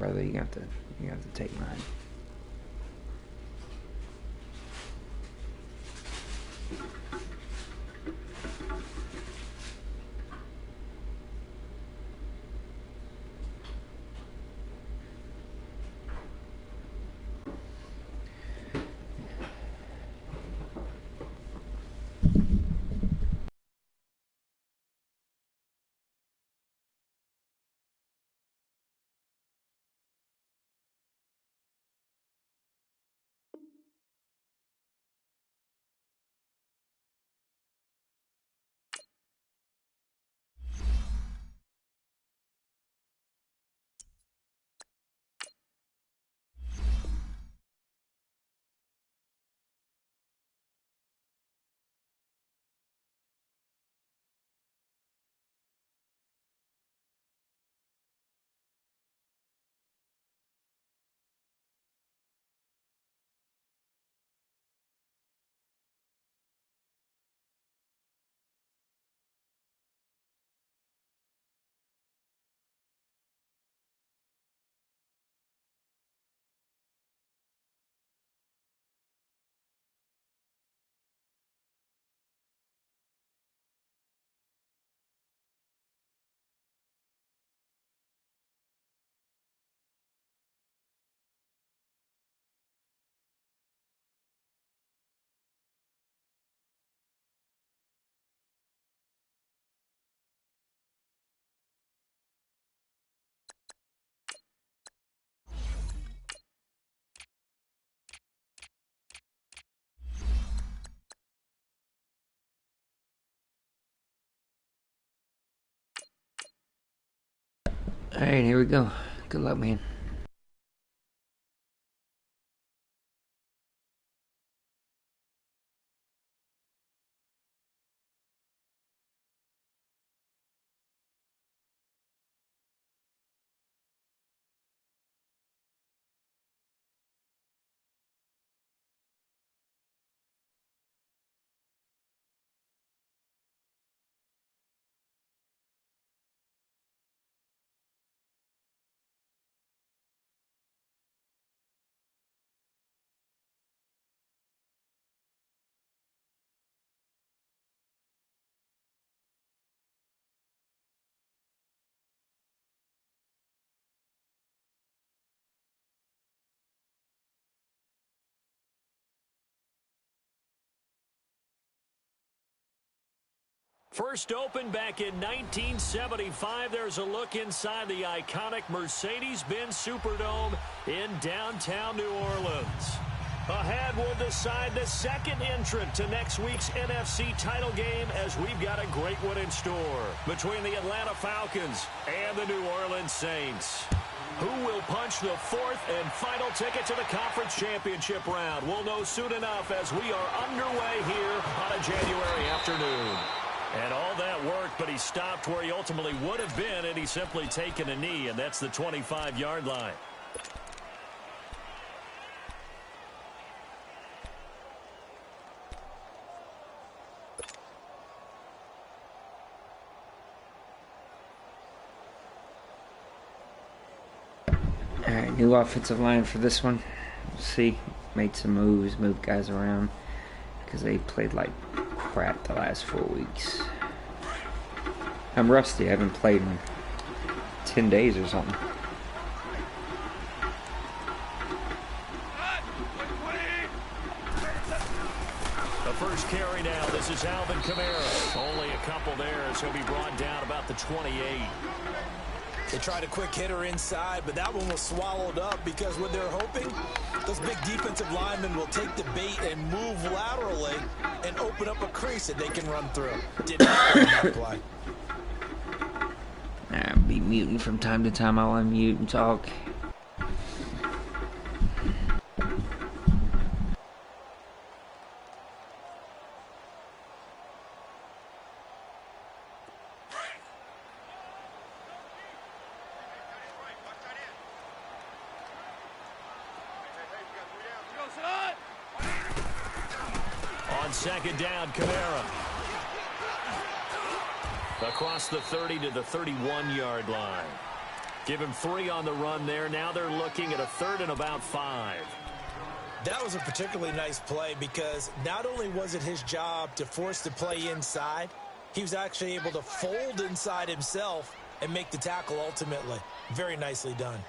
brother. You have to take mine. Alright, here we go. Good luck, man. First opened back in 1975. There's a look inside the iconic Mercedes-Benz Superdome in downtown New Orleans. Ahead, we'll decide the second entrant to next week's NFC title game, as we've got a great one in store between the Atlanta Falcons and the New Orleans Saints. Who will punch the fourth and final ticket to the conference championship round? We'll know soon enough as we are underway here on a January afternoon. And all that worked, but he stopped where he ultimately would have been, and he's simply taken a knee, and that's the 25-yard line. All right, new offensive line for this one. We'll see. Made some moves, moved guys around because they played like crap the last 4 weeks. I'm rusty. I haven't played in 10 days or something. The first carry now. This is Alvin Kamara. Only a couple there, so he'll be brought down about the 28. They tried a quick hitter inside, but that one was swallowed up because what they're hoping, those big defensive linemen will take the bait and move laterally and open up a crease that they can run through. Did not run that play. I'll be muting from time to time. I'll unmute and talk. Second down, Kamara. Across the 30 to the 31-yard line. Give him 3 on the run there. Now they're looking at a 3rd and about 5. That was a particularly nice play because not only was it his job to force the play inside, he was actually able to fold inside himself and make the tackle ultimately. Very nicely done.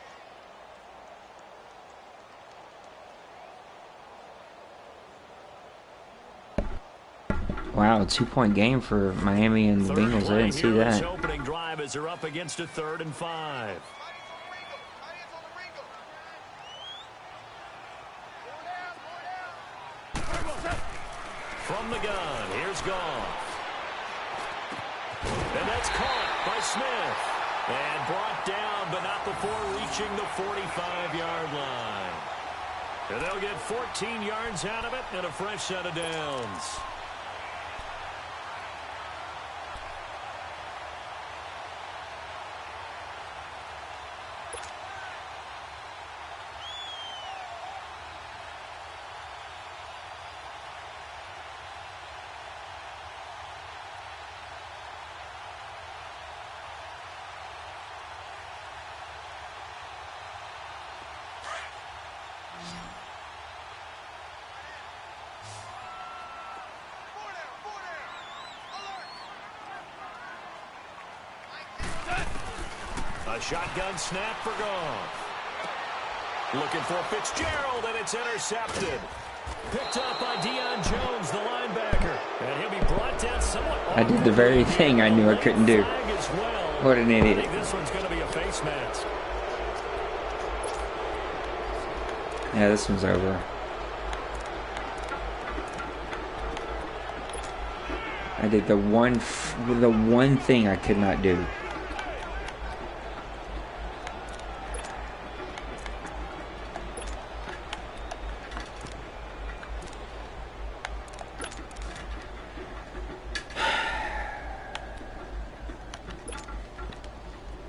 Wow, 2-point game for Miami and the Bengals. I didn't see that. Opening drive as they're up against a 3rd and 5. From the gun, here's Goff. And that's caught by Smith. And brought down, but not before reaching the 45-yard line. And they'll get 14 yards out of it and a fresh set of downs. A shotgun snap for Goff. Looking for Fitzgerald, and it's intercepted. Picked up by Deion Jones, the linebacker. And he'll be brought down somewhat. I did the very thing I knew I couldn't do. What an idiot. I think this one's going to be a face mask. Yeah, this one's over. I did the one thing I could not do.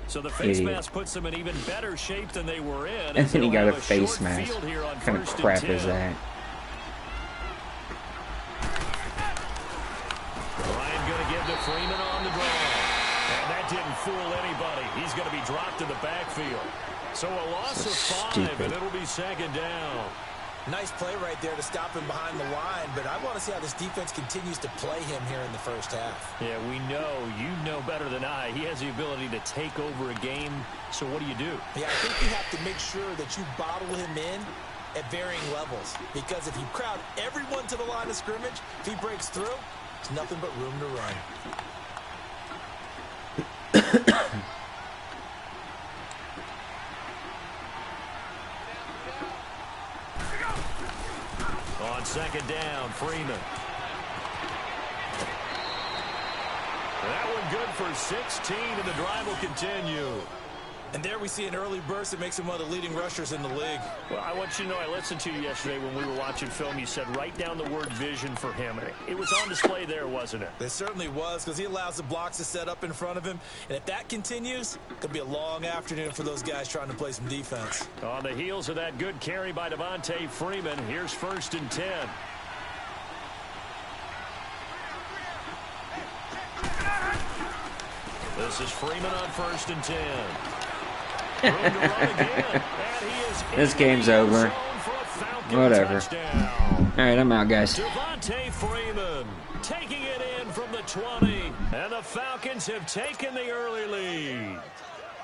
So the face mask puts them in even better shape than they were in. And then he got a face mask. What kind of crap is that? Ryan going to give to Freeman on the draw. And that didn't fool anybody. He's going to be dropped in the backfield. So a loss of 5, and it'll be 2nd down. Nice play right there to stop him behind the line, but I want to see how this defense continues to play him here in the first half. Yeah, we know. You know better than I. He has the ability to take over a game, so what do you do? Yeah, I think you have to make sure that you bottle him in at varying levels, because if you crowd everyone to the line of scrimmage, if he breaks through, there's nothing but room to run. On 2nd down, Freeman. That one good for 16, and the drive will continue. And there we see an early burst that makes him one of the leading rushers in the league. Well, I want you to know, I listened to you yesterday when we were watching film. You said write down the word vision for him. It was on display there, wasn't it? It certainly was, because he allows the blocks to set up in front of him. And if that continues, it could be a long afternoon for those guys trying to play some defense. On the heels of that good carry by Devontae Freeman, here's 1st and 10. This is Freeman on 1st and 10. Room to run again, and he is This game's over. Whatever. Alright, I'm out, guys. Devontae Freeman taking it in from the 20. And the Falcons have taken the early lead.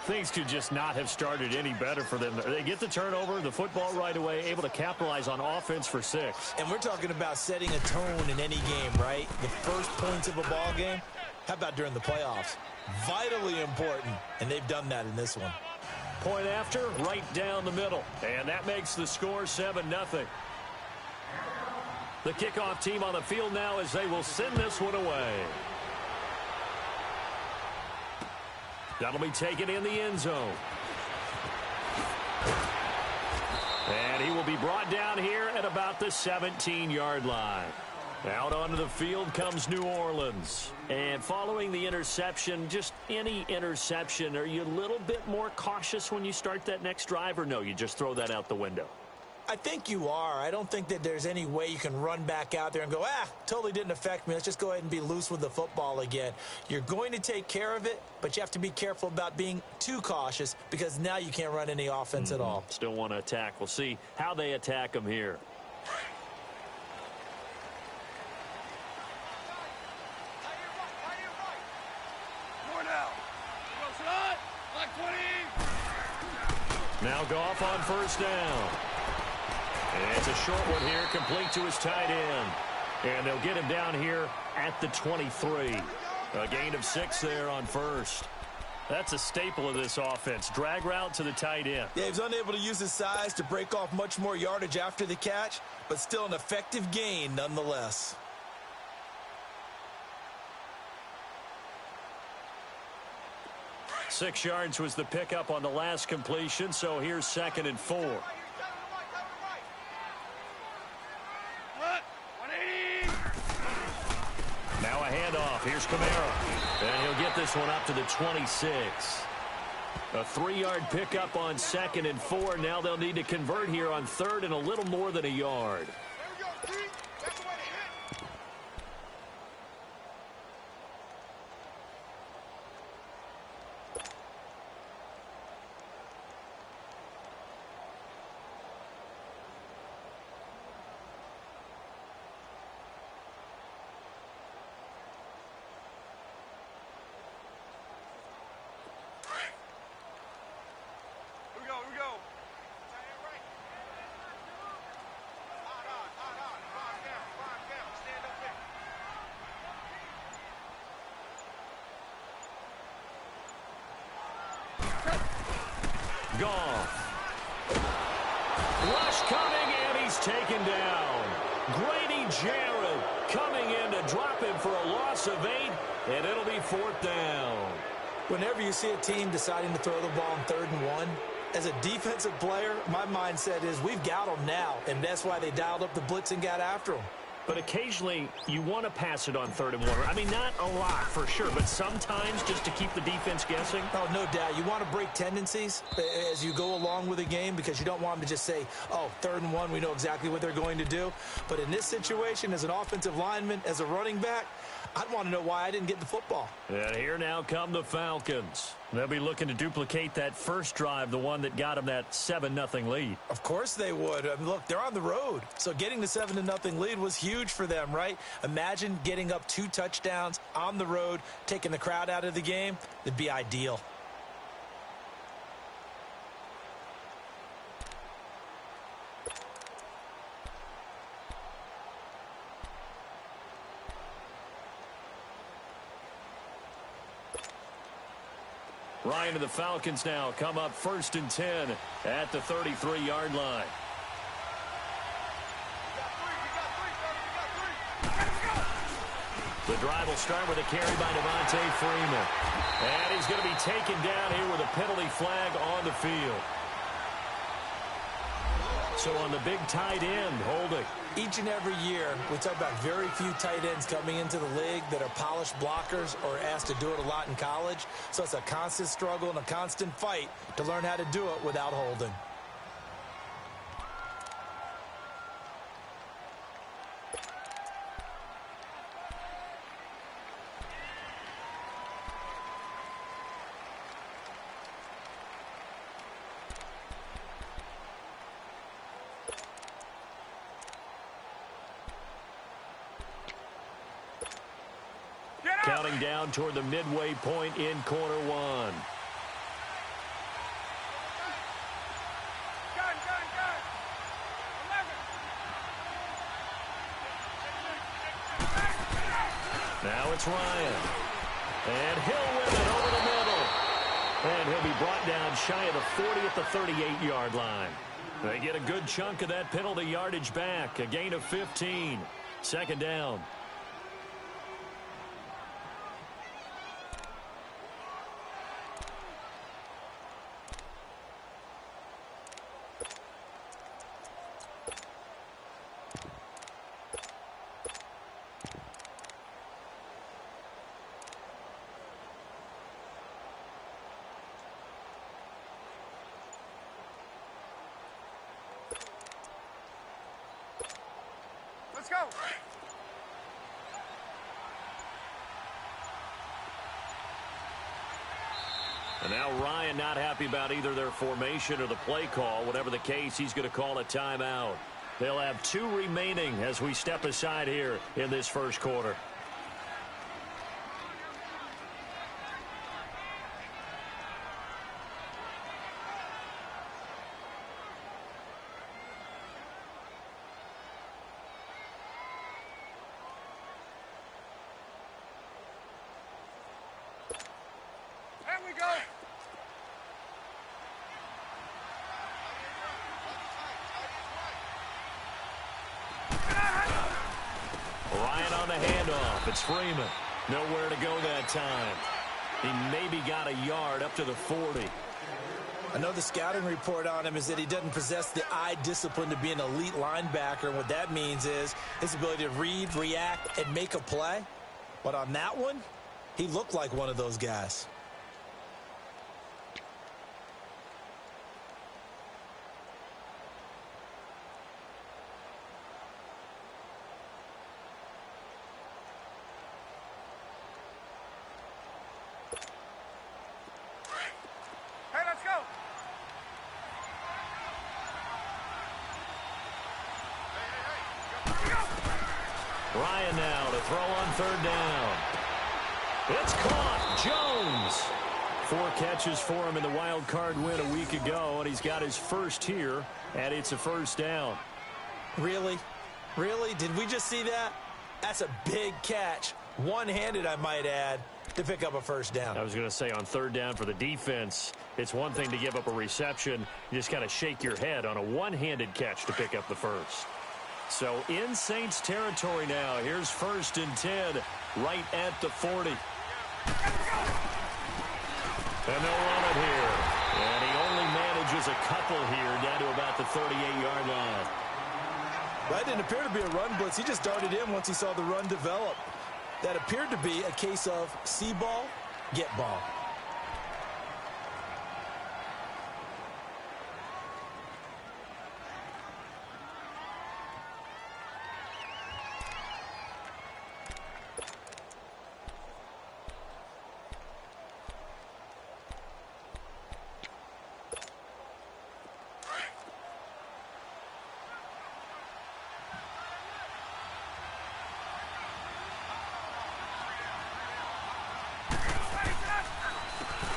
Things could just not have started any better for them. They get the turnover, the football right away, able to capitalize on offense for 6. And we're talking about setting a tone in any game, right? The first points of a ball game. How about during the playoffs? Vitally important, and they've done that in this one. Point after, right down the middle. And that makes the score 7-0. The kickoff team on the field now as they will send this one away. That'll be taken in the end zone. And he will be brought down here at about the 17-yard line. Out onto the field comes New Orleans. And following the interception, just any interception, are you a little bit more cautious when you start that next drive, or no, you just throw that out the window? I think you are. I don't think that there's any way you can run back out there and go, totally didn't affect me. Let's just go ahead and be loose with the football again. You're going to take care of it, but you have to be careful about being too cautious because now you can't run any offense at all. Still want to attack. We'll see how they attack them here. Now Goff on first down. And it's a short one here, complete to his tight end. And they'll get him down here at the 23. A gain of 6 there on first. That's a staple of this offense. Drag route to the tight end. Yeah, he was unable to use his size to break off much more yardage after the catch, but still an effective gain nonetheless. Six yards was the pickup on the last completion, so here's 2nd and 4. Now a handoff. Here's Kamara. And he'll get this one up to the 26. A 3-yard pickup on 2nd and 4. Now they'll need to convert here on 3rd and a little more than a yard. Goff. Rush coming, and he's taken down. Grady Jarrett coming in to drop him for a loss of 8, and it'll be 4th down. Whenever you see a team deciding to throw the ball on 3rd and 1, as a defensive player, my mindset is we've got them now, and that's why they dialed up the blitz and got after them. But occasionally, you want to pass it on 3rd and 1. I mean, not a lot for sure, but sometimes just to keep the defense guessing. Oh, no doubt. You want to break tendencies as you go along with a game because you don't want them to just say, 3rd and 1, we know exactly what they're going to do. But in this situation, as an offensive lineman, as a running back, I'd want to know why I didn't get the football. And here now come the Falcons. They'll be looking to duplicate that first drive, the one that got them that 7-0 lead. Of course they would. I mean, look, they're on the road. So getting the 7-0 lead was huge for them, right? Imagine getting up 2 touchdowns on the road, taking the crowd out of the game. It'd be ideal. Ryan and the Falcons now come up 1st and 10 at the 33-yard line. The drive will start with a carry by Devontae Freeman. And he's going to be taken down here with a penalty flag on the field. So on the big tight end, holding. Each and every year, we talk about very few tight ends coming into the league that are polished blockers or asked to do it a lot in college. So it's a constant struggle and a constant fight to learn how to do it without holding. Counting down toward the midway point in quarter 1. Now it's Ryan. And he'll win it over the middle. And he'll be brought down shy of the 40 at the 38-yard line. They get a good chunk of that penalty yardage back. A gain of 15. 2nd down. Let's go. And now Ryan not happy about either their formation or the play call. Whatever the case, he's going to call a timeout. They'll have 2 remaining as we step aside here in this first quarter. There we go. Ryan on the handoff. It's Freeman. Nowhere to go that time. He maybe got a yard up to the 40. I know the scouting report on him is that he doesn't possess the eye discipline to be an elite linebacker. And what that means is his ability to read, react, and make a play. But on that one, he looked like one of those guys. Hey, let's go. Ryan now to throw on 3rd down. It's caught. Jones. 4 catches for him in the wild card win a week ago, and he's got his first here, and it's a 1st down. Really? Really? Did we just see that? That's a big catch. One-handed, I might add, to pick up a 1st down. I was going to say on 3rd down for the defense, it's one thing to give up a reception. You just kind of shake your head on a one-handed catch to pick up the 1st. So in Saints territory now. Here's 1st and 10 right at the 40. And they'll run it here. And he only manages a couple here down to about the 38-yard line. That didn't appear to be a run blitz. He just darted in once he saw the run develop. That appeared to be a case of see ball, get ball.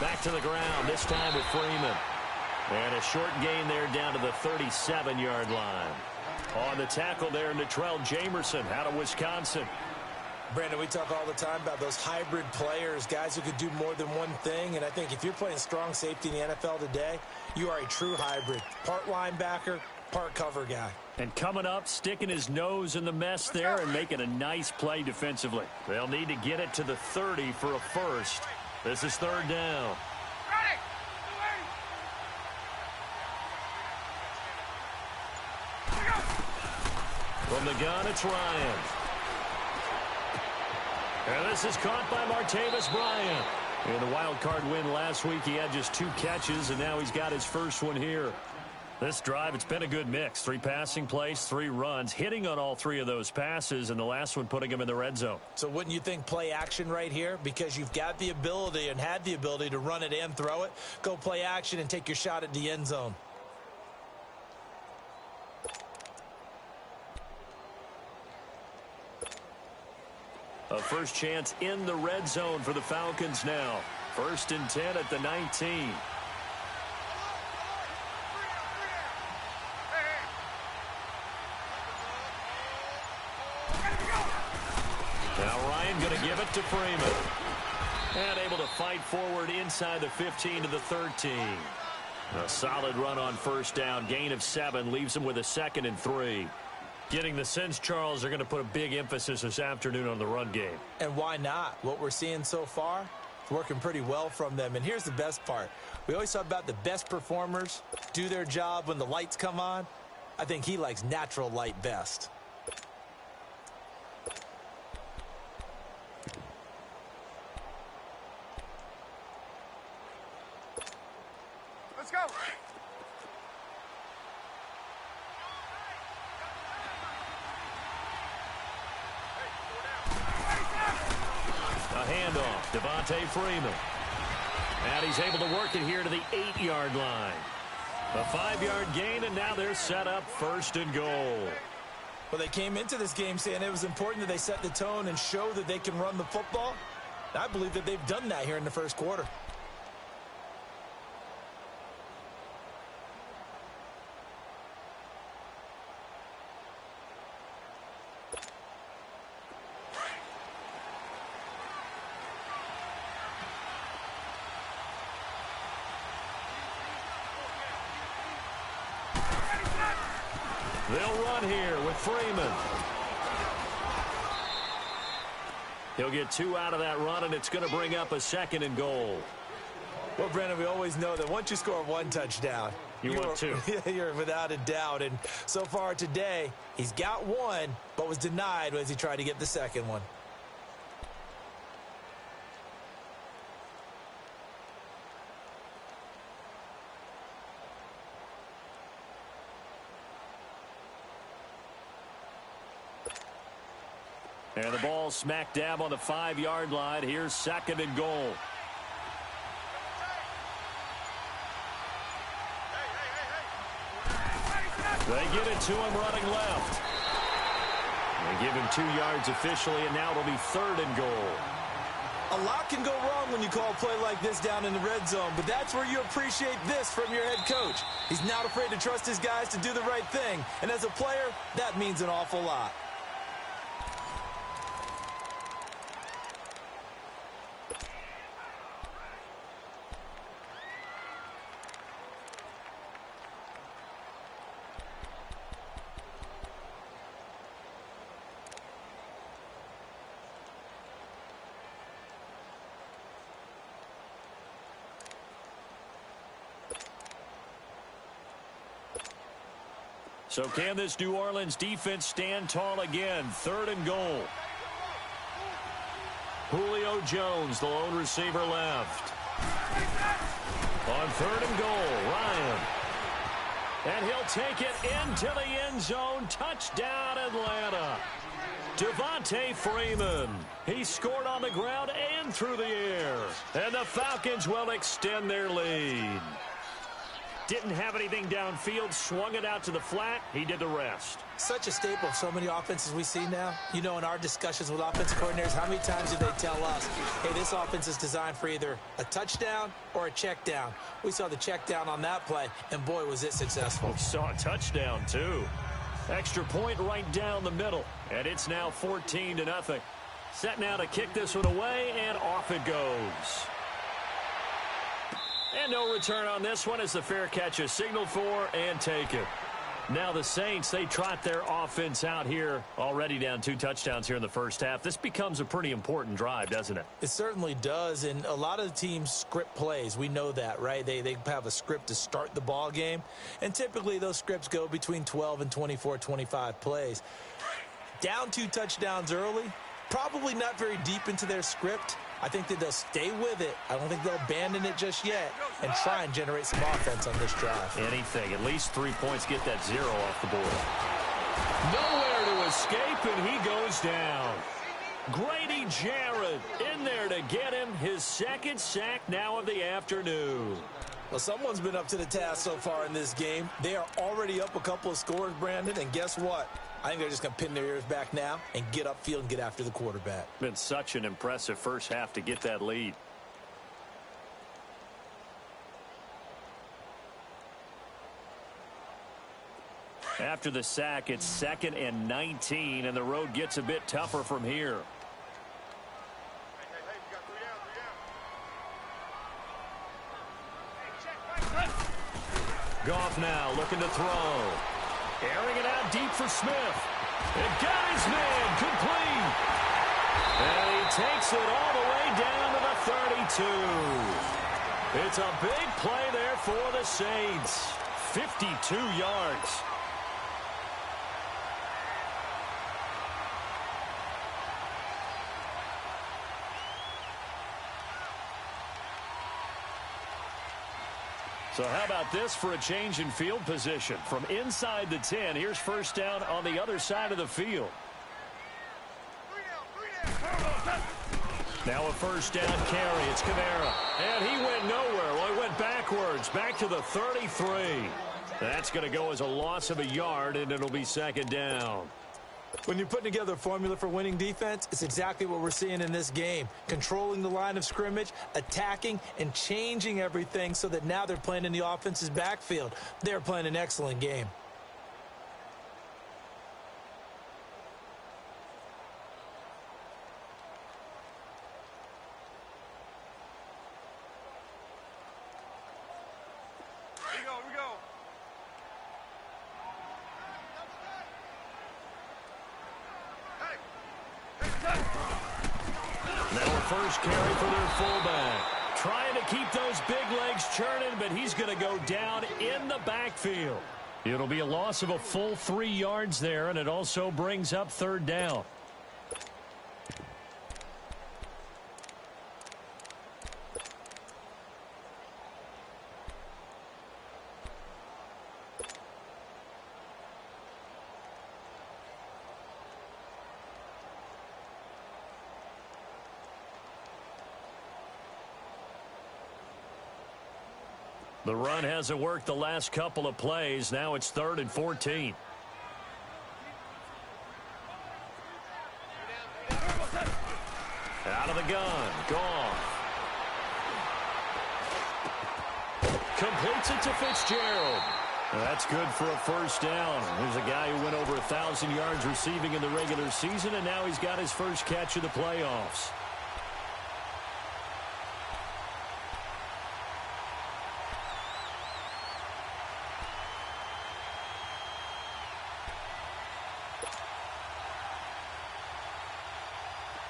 Back to the ground, this time with Freeman. And a short gain there down to the 37-yard line. On the tackle there, Natrell Jamerson out of Wisconsin. Brandon, we talk all the time about those hybrid players, guys who could do more than one thing. And I think if you're playing strong safety in the NFL today, you are a true hybrid. Part linebacker, part cover guy. And coming up, sticking his nose in the mess there and making a nice play defensively. They'll need to get it to the 30 for a 1st. This is 3rd down. Ready. From the gun, it's Ryan. And this is caught by Martavis Bryant. In the wild card win last week, he had just 2 catches, and now he's got his first one here. This drive, it's been a good mix. 3 passing plays, 3 runs, hitting on all 3 of those passes, and the last one putting him in the red zone. So wouldn't you think play action right here? Because you've got the ability and had the ability to run it and throw it. Go play action and take your shot at the end zone. A first chance in the red zone for the Falcons now. 1st and 10 at the 19. Now Ryan going to give it to Freeman. And able to fight forward inside the 15 to the 13. A solid run on 1st down. Gain of 7 leaves him with a 2nd and 3. Getting the sense, Charles, they're going to put a big emphasis this afternoon on the run game. And why not? What we're seeing so far, it's working pretty well from them. And here's the best part. We always talk about the best performers do their job when the lights come on. I think he likes natural light best. Let's go. handoff. Devontae Freeman. And he's able to work it here to the 8-yard line. A 5-yard gain, and now they're set up 1st and goal. Well, they came into this game saying it was important that they set the tone and show that they can run the football. I believe that they've done that here in the first quarter. They'll run here with Freeman. He'll get 2 out of that run, and it's going to bring up a 2nd and goal. Well, Brandon, we always know that once you score 1 touchdown, want 2. You're without a doubt. And so far today, he's got 1, but was denied as he tried to get the 2nd one. And the ball smack dab on the 5-yard line. Here's 2nd and goal. They get it to him running left. They give him 2 yards officially, and now it'll be 3rd and goal. A lot can go wrong when you call a play like this down in the red zone, but that's where you appreciate this from your head coach. He's not afraid to trust his guys to do the right thing, and as a player, that means an awful lot. So can this New Orleans defense stand tall again? 3rd and goal. Julio Jones, the lone receiver left. On 3rd and goal, Ryan. And he'll take it into the end zone. Touchdown, Atlanta. Devontae Freeman. He scored on the ground and through the air. And the Falcons will extend their lead. Didn't have anything downfield, swung it out to the flat. He did the rest. Such a staple of so many offenses we see now. You know, in our discussions with offensive coordinators, how many times do they tell us, hey, this offense is designed for either a touchdown or a check down. We saw the check down on that play, and boy, was it successful. We saw a touchdown, too. Extra point right down the middle, and it's now 14-0. Set now to kick this one away, and off it goes. And no return on this one as the fair catch is signaled for and taken. Now the Saints, they trot their offense out here, already down 2 touchdowns here in the first half. This becomes a pretty important drive, doesn't it? It certainly does, and a lot of the teams script plays. We know that, right? They have a script to start the ball game, and typically those scripts go between 12 and 24, 25 plays. Down 2 touchdowns early, probably not very deep into their script. I think that they'll stay with it. I don't think they'll abandon it just yet and try and generate some offense on this drive. Anything. At least 3 points, get that 0 off the board. Nowhere to escape, and he goes down. Grady Jarrett in there to get him his 2nd sack now of the afternoon. Well, someone's been up to the task so far in this game. They are already up a couple of scores, Brandon, and guess what? I think they're just going to pin their ears back now and get upfield and get after the quarterback. Been such an impressive first half to get that lead. After the sack, it's 2nd and 19, and the road gets a bit tougher from here. Goff now looking to throw. Airing it out deep for Smith. And got his man complete. And he takes it all the way down to the 32. It's a big play there for the Saints. 52 yards. So how about this for a change in field position? From inside the 10, here's first down on the other side of the field. Now a first down carry. It's Kamara. And he went nowhere. Well, he went backwards. Back to the 33. That's going to go as a loss of a yard, and it'll be second down. When you're putting together a formula for winning defense, it's exactly what we're seeing in this game. Controlling the line of scrimmage, attacking, and changing everything so that now they're playing in the offense's backfield. They're playing an excellent game. First carry for their fullback. Trying to keep those big legs churning, but he's going to go down in the backfield. It'll be a loss of a full 3 yards there, and it also brings up third down. The run hasn't worked the last couple of plays. Now it's 3rd and 14. Out of the gun. Goff. Completes it to Fitzgerald. That's good for a first down. There's a guy who went over 1,000 yards receiving in the regular season, and now he's got his first catch of the playoffs.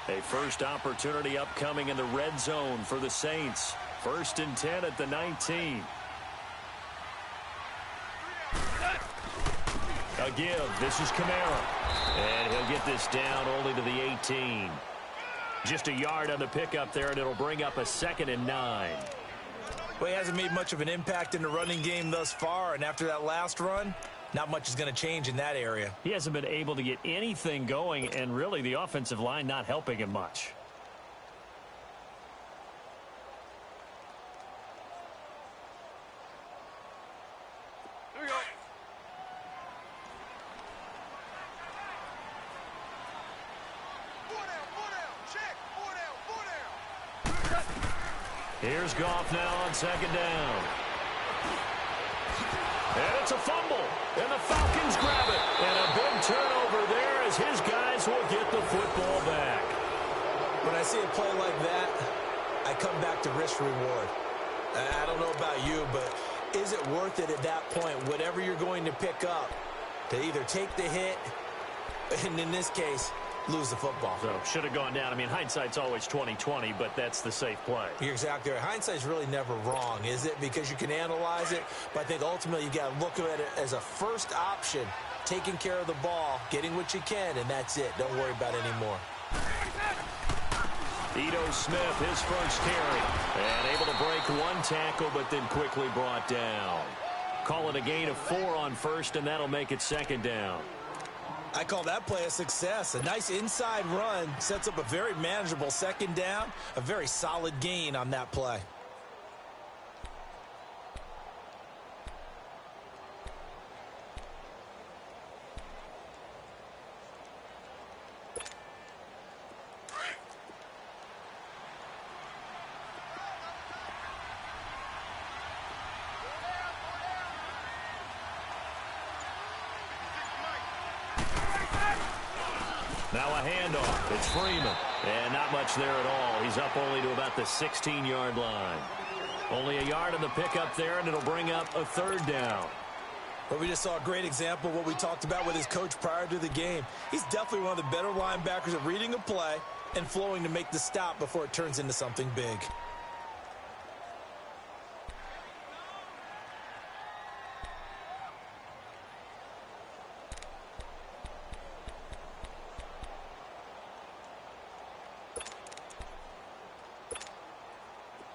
A first opportunity upcoming in the red zone for the Saints. 1st and 10 at the 19. A give. This is Kamara. And he'll get this down only to the 18. Just a yard on the pickup there, and it'll bring up a 2nd and 9. Well, he hasn't made much of an impact in the running game thus far, and after that last run, not much is going to change in that area. He hasn't been able to get anything going, and really the offensive line not helping him much. Here we go. Four down. Here's Goff now on 2nd down. And it's a fumble, and the Falcons grab it. And a big turnover there as his guys will get the football back. When I see a play like that, I come back to risk-reward. I don't know about you, but is it worth it at that point, whatever you're going to pick up, to either take the hit, and in this case, lose the football? So, should have gone down. I mean, hindsight's always 20/20, but that's the safe play. You're exactly right. Hindsight's really never wrong, is it? Because you can analyze it, but I think ultimately you got to look at it as a first option, taking care of the ball, getting what you can, and that's it. Don't worry about it anymore. Ito Smith, his first carry, and able to break one tackle, but then quickly brought down. Call it a gain of 4 on first, and that'll make it 2nd down. I call that play a success. A nice inside run sets up a very manageable 2nd down. A very solid gain on that play. Now a handoff. It's Freeman. And not much there at all. He's up only to about the 16-yard line. Only a yard on the pickup there, and it'll bring up a 3rd down. But we just saw a great example of what we talked about with his coach prior to the game. He's definitely one of the better linebackers at reading a play and flowing to make the stop before it turns into something big.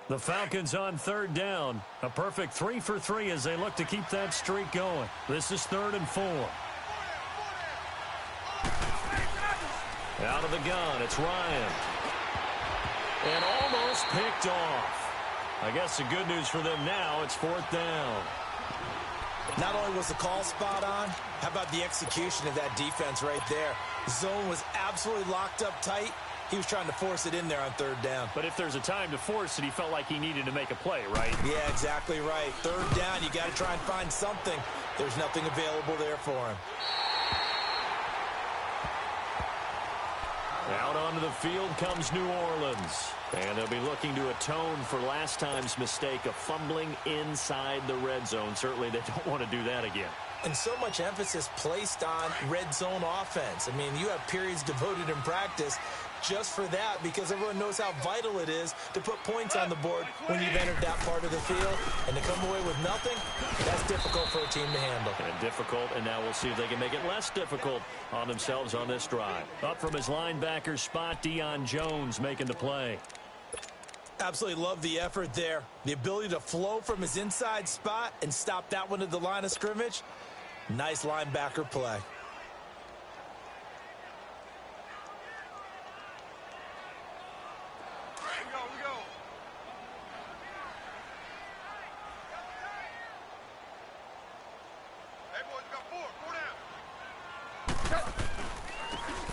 The Falcons on 3rd down. A perfect 3 for 3 as they look to keep that streak going. This is 3rd and 4. Out of the gun, it's Ryan. And almost picked off. I guess the good news for them now, it's 4th down. Not only was the call spot on, how about the execution of that defense right there? The zone was absolutely locked up tight. He was trying to force it in there on 3rd down. But if there's a time to force it, he felt like he needed to make a play, right? Yeah, exactly right. 3rd down, you got to try and find something. There's nothing available there for him. Out onto the field comes New Orleans. And they'll be looking to atone for last time's mistake of fumbling inside the red zone. Certainly they don't want to do that again. And so much emphasis placed on red zone offense. I mean, you have periods devoted in practice just for that because everyone knows how vital it is to put points on the board when you've entered that part of the field. And to come away with nothing, that's difficult for a team to handle. And difficult, and now we'll see if they can make it less difficult on themselves on this drive. Up from his linebacker spot, Deion Jones making the play. Absolutely love the effort there. The ability to flow from his inside spot and stop that one at the line of scrimmage. Nice linebacker play. We go. Hey, boys, we got 4 down.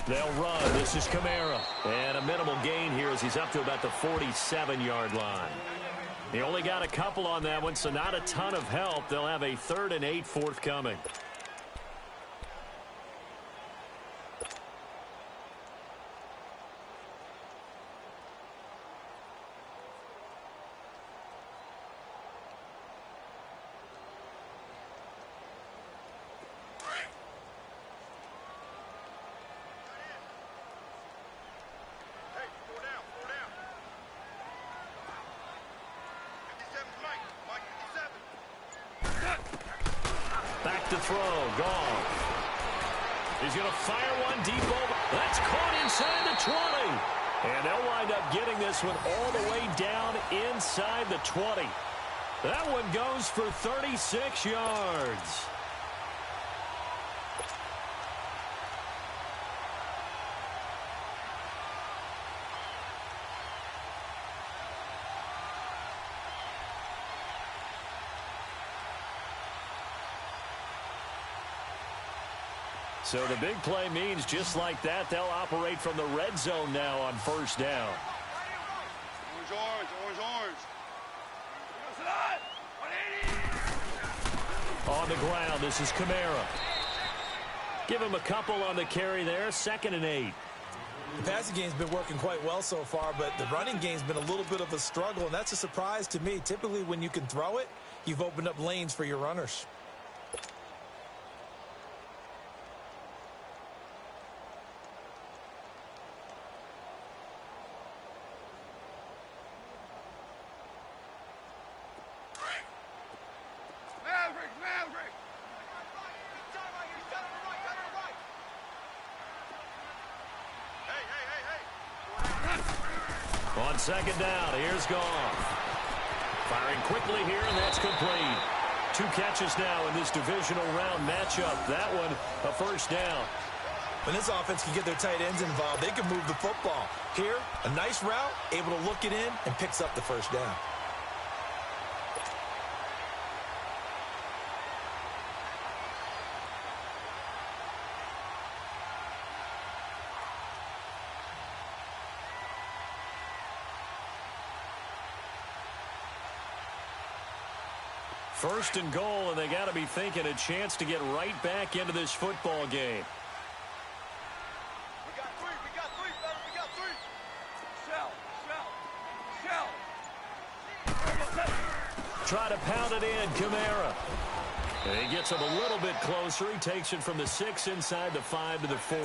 They'll run. This is Kamara. And a minimal gain here as he's up to about the 47-yard line. He only got a couple on that one, so not a ton of help. They'll have a 3rd and 8 forthcoming. Back to throw. Gone. He's going to fire one deep over. That's caught inside the 20. And they'll wind up getting this one all the way down inside the 20. That one goes for 36 yards. So the big play means just like that, they'll operate from the red zone now on 1st down. Orange. On the ground, this is Kamara. Give him a couple on the carry there, 2nd and 8. The passing game's been working quite well so far, but the running game's been a little bit of a struggle, and that's a surprise to me. Typically, when you can throw it, you've opened up lanes for your runners. On 2nd down, here's Goff. Firing quickly here, and that's complete. 2 catches now in this divisional round matchup. That one, a 1st down. When this offense can get their tight ends involved, they can move the football. Here, a nice route, able to look it in, and picks up the 1st down. First and goal, and they got to be thinking a chance to get right back into this football game. We got 3, fellas, we got 3. Shell. Try to pound it in, Kamara. And he gets him a little bit closer. He takes it from the 6 inside the 5 to the 4.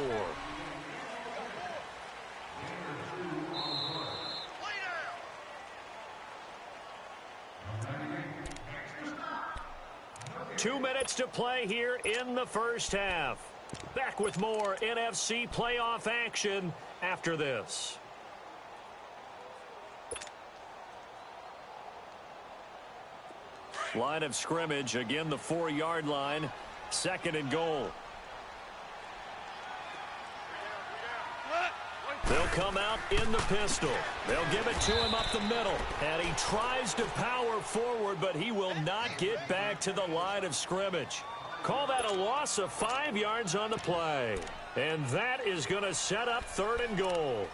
2 minutes to play here in the 1st half. Back with more NFC playoff action after this. Line of scrimmage, again the 4-yard line. 2nd and goal. What? They'll come out in the pistol. They'll give it to him up the middle. And he tries to power forward, but he will not get back to the line of scrimmage. Call that a loss of 5 yards on the play. And that is going to set up 3rd and goal.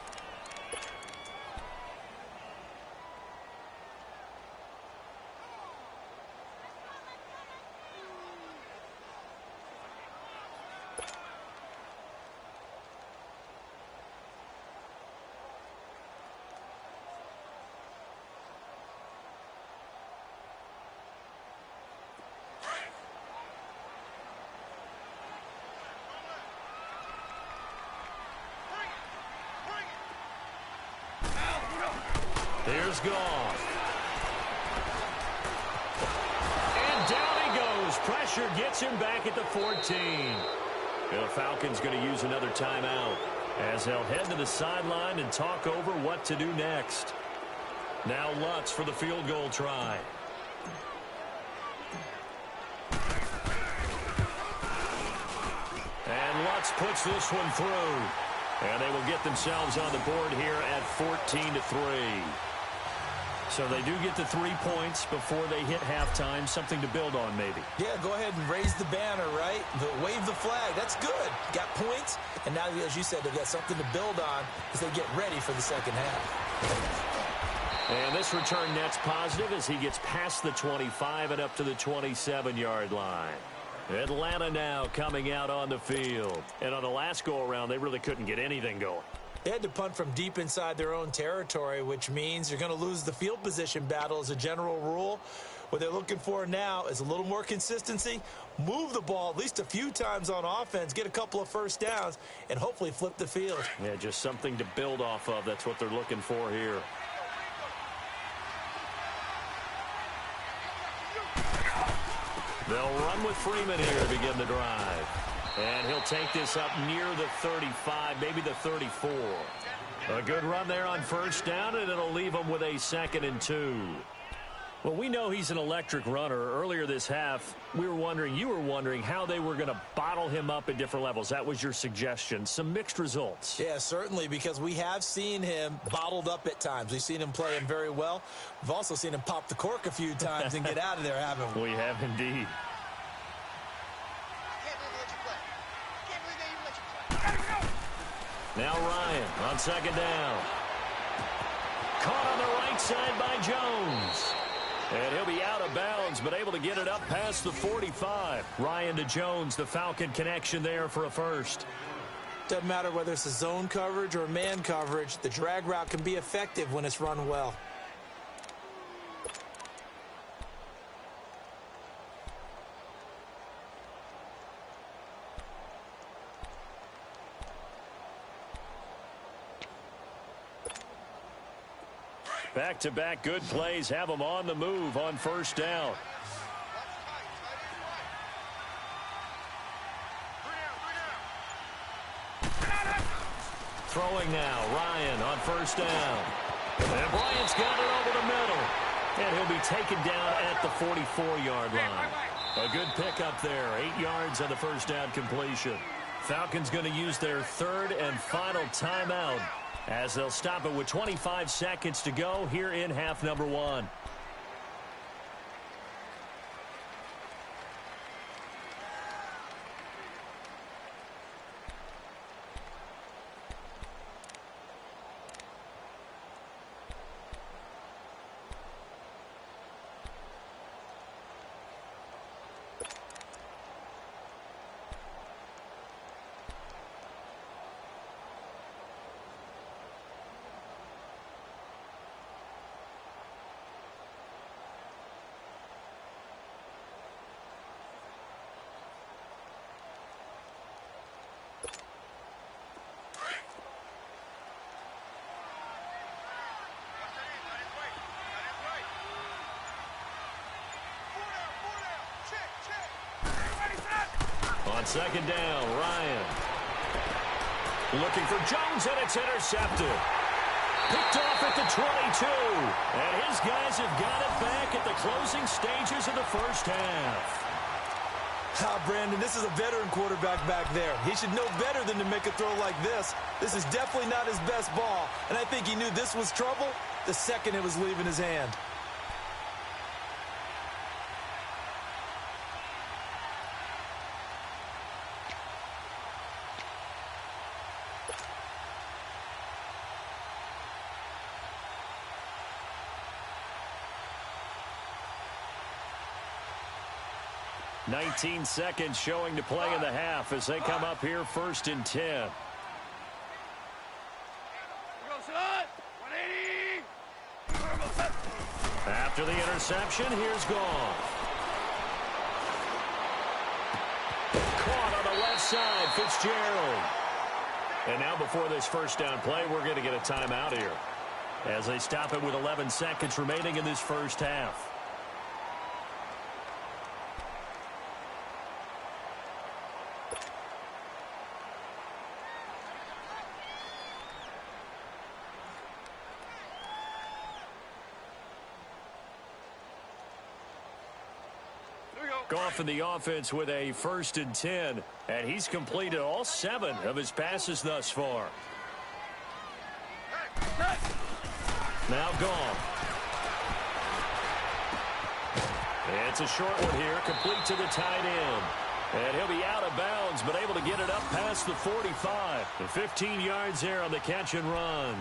Here's Goff. And down he goes. Pressure gets him back at the 14. The Falcons going to use another timeout as they'll head to the sideline and talk over what to do next. Now Lutz for the field goal try. And Lutz puts this one through. And they will get themselves on the board here at 14-3. So they do get the 3 points before they hit halftime. Something to build on, maybe. Yeah, go ahead and raise the banner, right? Wave the flag. That's good. Got points. And now, as you said, they've got something to build on as they get ready for the second half. And this return net's positive as he gets past the 25 and up to the 27-yard line. Atlanta now coming out on the field. And on the last go-around, they really couldn't get anything going. They had to punt from deep inside their own territory, which means you're going to lose the field position battle as a general rule. What they're looking for now is a little more consistency, move the ball at least a few times on offense, get a couple of first downs, and hopefully flip the field. Yeah, just something to build off of. That's what they're looking for here. They'll run with Freeman here to begin the drive. And he'll take this up near the 35, maybe the 34. A good run there on first down, and it'll leave him with a 2nd and 2. Well, we know he's an electric runner. Earlier this half, you were wondering how they were going to bottle him up at different levels. That was your suggestion. Some mixed results. Yeah, certainly, because we have seen him bottled up at times. We've seen him play him very well. We've also seen him pop the cork a few times and get out of there, haven't we? We have indeed. Now Ryan on 2nd down. Caught on the right side by Jones. And he'll be out of bounds, but able to get it up past the 45. Ryan to Jones, the Falcon connection there for a first. Doesn't matter whether it's a zone coverage or man coverage. The drag route can be effective when it's run well. Back-to-back good plays have them on the move on first down. Throwing now, Ryan on first down. And Bryant's got it over the middle. And he'll be taken down at the 44-yard line. A good pickup there, 8 yards on the first down completion. Falcons going to use their 3rd and final timeout, as they'll stop it with 25 seconds to go here in half number 1. On 2nd down, Ryan. Looking for Jones, and it's intercepted. Picked off at the 22. And his guys have got it back at the closing stages of the first half. Brandon, this is a veteran quarterback back there. He should know better than to make a throw like this. This is definitely not his best ball, and I think he knew this was trouble the second it was leaving his hand. "19 seconds showing to play in the half as they come up here 1st and 10. After the interception, here's Goff. Caught on the left side, Fitzgerald. And now before this first down play, we're going to get a timeout here as they stop it with 11 seconds remaining in this first half. Goff in the offense with a 1st and 10, and he's completed all 7 of his passes thus far. Now Goff. It's a short one here, complete to the tight end. And he'll be out of bounds, but able to get it up past the 45. The 15 yards there on the catch and run.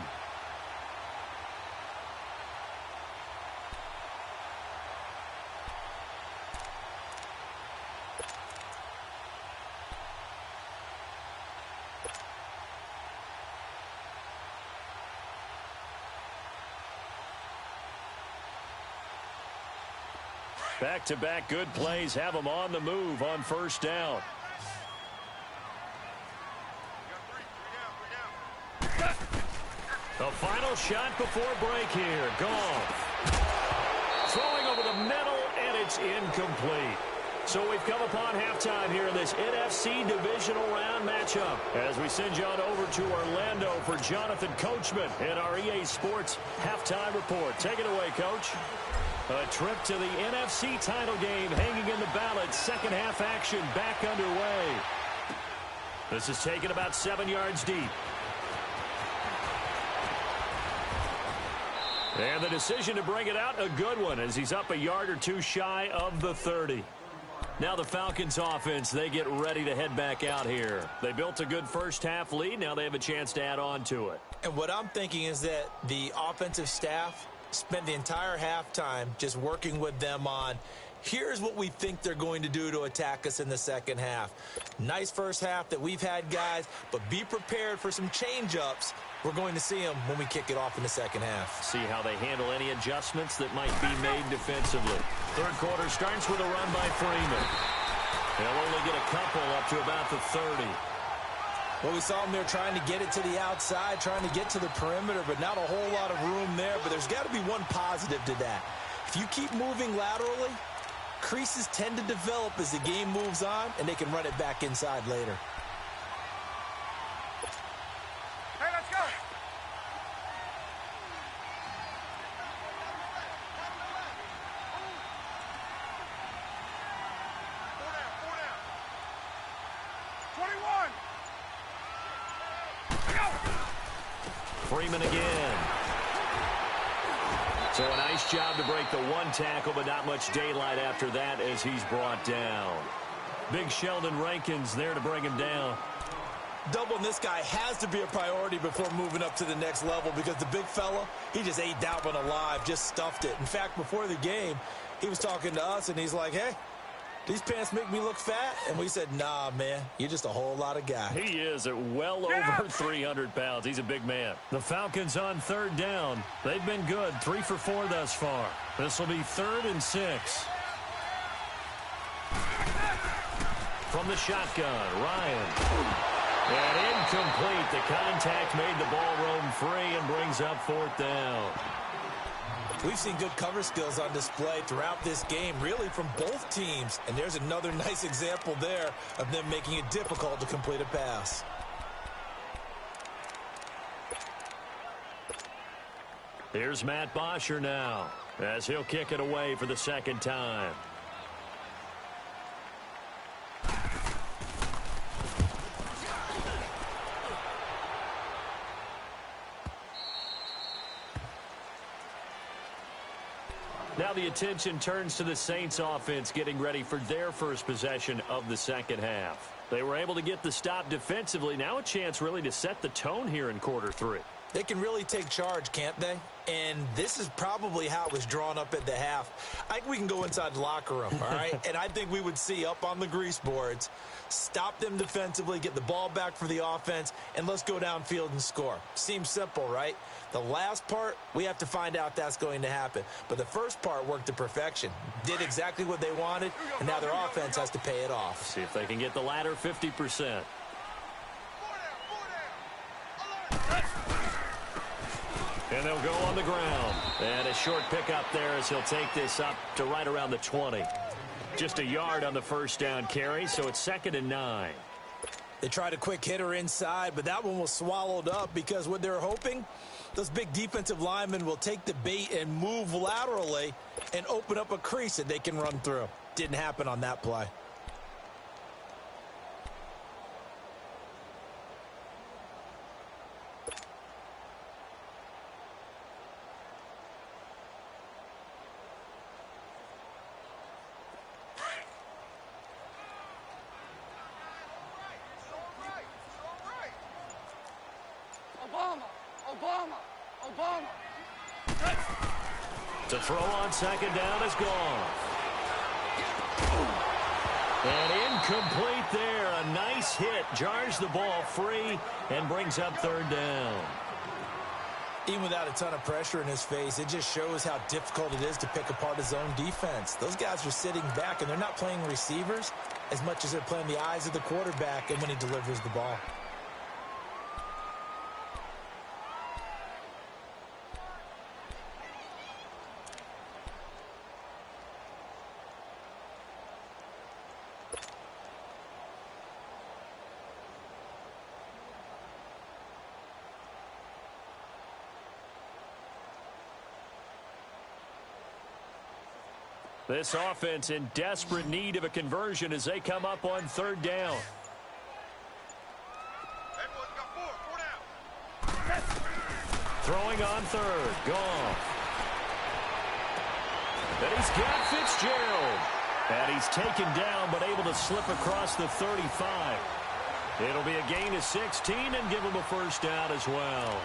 Back-to-back good plays have them on the move on first down. The final shot before break here. Goff. Throwing over the middle, and it's incomplete. So we've come upon halftime here in this NFC Divisional Round matchup as we send you on over to Orlando for Jonathan Coachman in our EA Sports Halftime Report. Take it away, Coach. A trip to the NFC title game hanging in the balance. Second half action back underway. This is taken about 7 yards deep. And the decision to bring it out, a good one, as he's up a yard or two shy of the 30. Now the Falcons offense, they get ready to head back out here. They built a good first half lead. Now they have a chance to add on to it. And what I'm thinking is that the offensive staff spent the entire halftime just working with them on, here's what we think they're going to do to attack us in the second half. Nice first half that we've had, guys, but be prepared for some change-ups. We're going to see them when we kick it off in the second half. See how they handle any adjustments that might be made defensively. Third quarter starts with a run by Freeman. They'll only get a couple up to about the 30. Well, we saw them there trying to get it to the outside, trying to get to the perimeter, but not a whole lot of room there. But there's got to be one positive to that. If you keep moving laterally, creases tend to develop as the game moves on, and they can run it back inside later. Hey, let's go. Four down. 21. Freeman again. So a nice job to break the one tackle, but not much daylight after that as he's brought down. Big Sheldon Rankins there to bring him down. Doubling this guy has to be a priority before moving up to the next level because the big fella, he just ate that one alive, just stuffed it. In fact, before the game, he was talking to us, and he's like, hey, these pants make me look fat? And we said, nah, man, you're just a whole lot of guy. He is at well over 300 pounds. He's a big man. The Falcons on third down. They've been good, 3 for 4 thus far. This will be 3rd and 6. From the shotgun, Ryan. And incomplete. The contact made the ball roam free and brings up 4th down. We've seen good cover skills on display throughout this game, really from both teams. And there's another nice example there of them making it difficult to complete a pass. Here's Matt Bosher now as he'll kick it away for the second time. Now the attention turns to the Saints offense getting ready for their first possession of the second half. They were able to get the stop defensively. Now a chance really to set the tone here in quarter three. They can really take charge, can't they? And this is probably how it was drawn up at the half. I think we can go inside the locker room, all right? And I think we would see up on the grease boards, stop them defensively, get the ball back for the offense, and let's go downfield and score. Seems simple, right? The last part, we have to find out that's going to happen. But the first part worked to perfection. Did exactly what they wanted, and now their offense has to pay it off. See if they can get the latter 50%. And they'll go on the ground. And a short pickup there as he'll take this up to right around the 20. Just a yard on the first down carry, so it's 2nd and 9. They tried a quick hitter inside, but that one was swallowed up because what they're hoping, those big defensive linemen will take the bait and move laterally and open up a crease that they can run through. Didn't happen on that play. To throw on 2nd down is gone. And incomplete there. A nice hit. Jars the ball free and brings up 3rd down. Even without a ton of pressure in his face, it just shows how difficult it is to pick apart his own defense. Those guys are sitting back, and they're not playing receivers as much as they're playing the eyes of the quarterback and when he delivers the ball. This offense in desperate need of a conversion as they come up on 3rd down. Throwing on 3rd. Gone. And he's got Fitzgerald. And he's taken down but able to slip across the 35. It'll be a gain of 16 and give him a first down as well.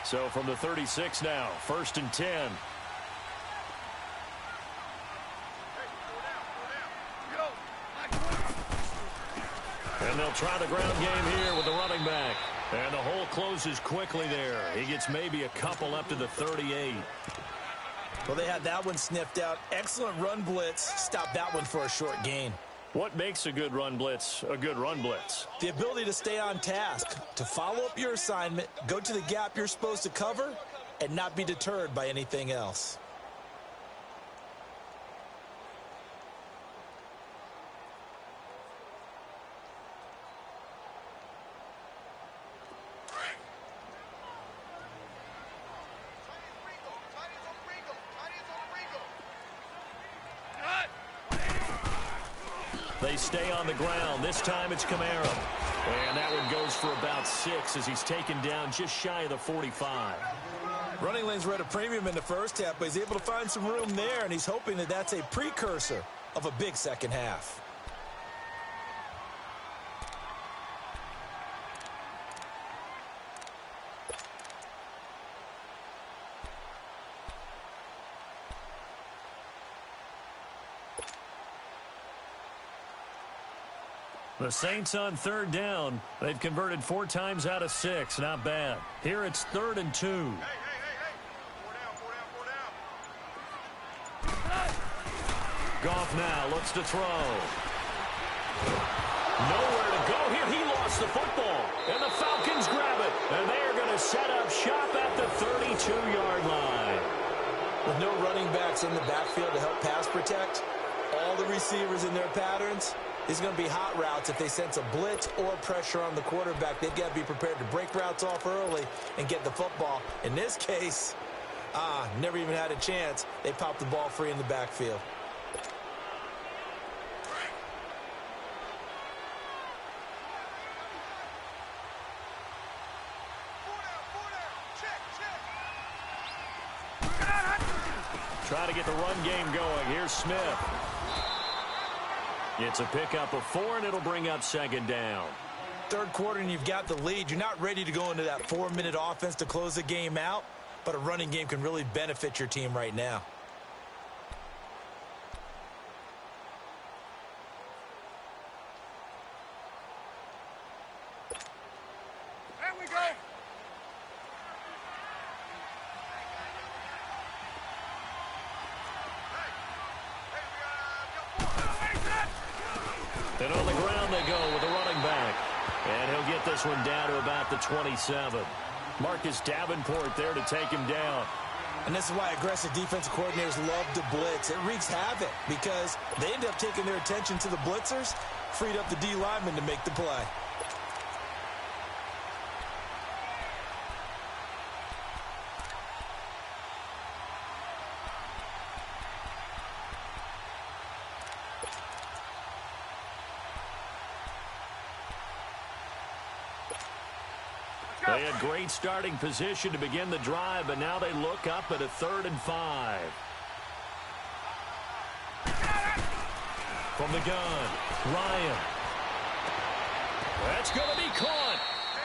So from the 36 now, 1st and 10. And they'll try the ground game here with the running back. And the hole closes quickly there. He gets maybe a couple up to the 38. Well, they had that one sniffed out. Excellent run blitz. Stopped that one for a short gain. What makes a good run blitz a good run blitz? The ability to stay on task, to follow up your assignment, go to the gap you're supposed to cover, and not be deterred by anything else. They stay on the ground. This time it's Kamara. And that one goes for about 6 as he's taken down just shy of the 45. Running lanes were at a premium in the first half, but he's able to find some room there, and he's hoping that that's a precursor of a big second half. The Saints on 3rd down. They've converted 4 times out of 6. Not bad. Here it's 3rd and 2. Hey. 4 down. Goff now looks to throw. Nowhere to go here. He lost the football. And the Falcons grab it. And they are going to set up shop at the 32-yard line. With no running backs in the backfield to help pass protect, all the receivers in their patterns, these are going to be hot routes. If they sense a blitz or pressure on the quarterback, they've got to be prepared to break routes off early and get the football. In this case, Never even had a chance. They popped the ball free in the backfield. Try to get the run game going. Here's Smith. It's a pickup of 4, and it'll bring up second down. Third quarter, and you've got the lead. You're not ready to go into that 4-minute offense to close the game out, but a running game can really benefit your team right now. There we go. And on the ground they go with the running back. And he'll get this one down to about the 27. Marcus Davenport there to take him down. And this is why aggressive defensive coordinators love to blitz. It wreaks havoc because they end up taking their attention to the blitzers, freed up the D lineman to make the play. They had great starting position to begin the drive, but now they look up at a 3rd and 5. From the gun, Ryan. That's going to be caught.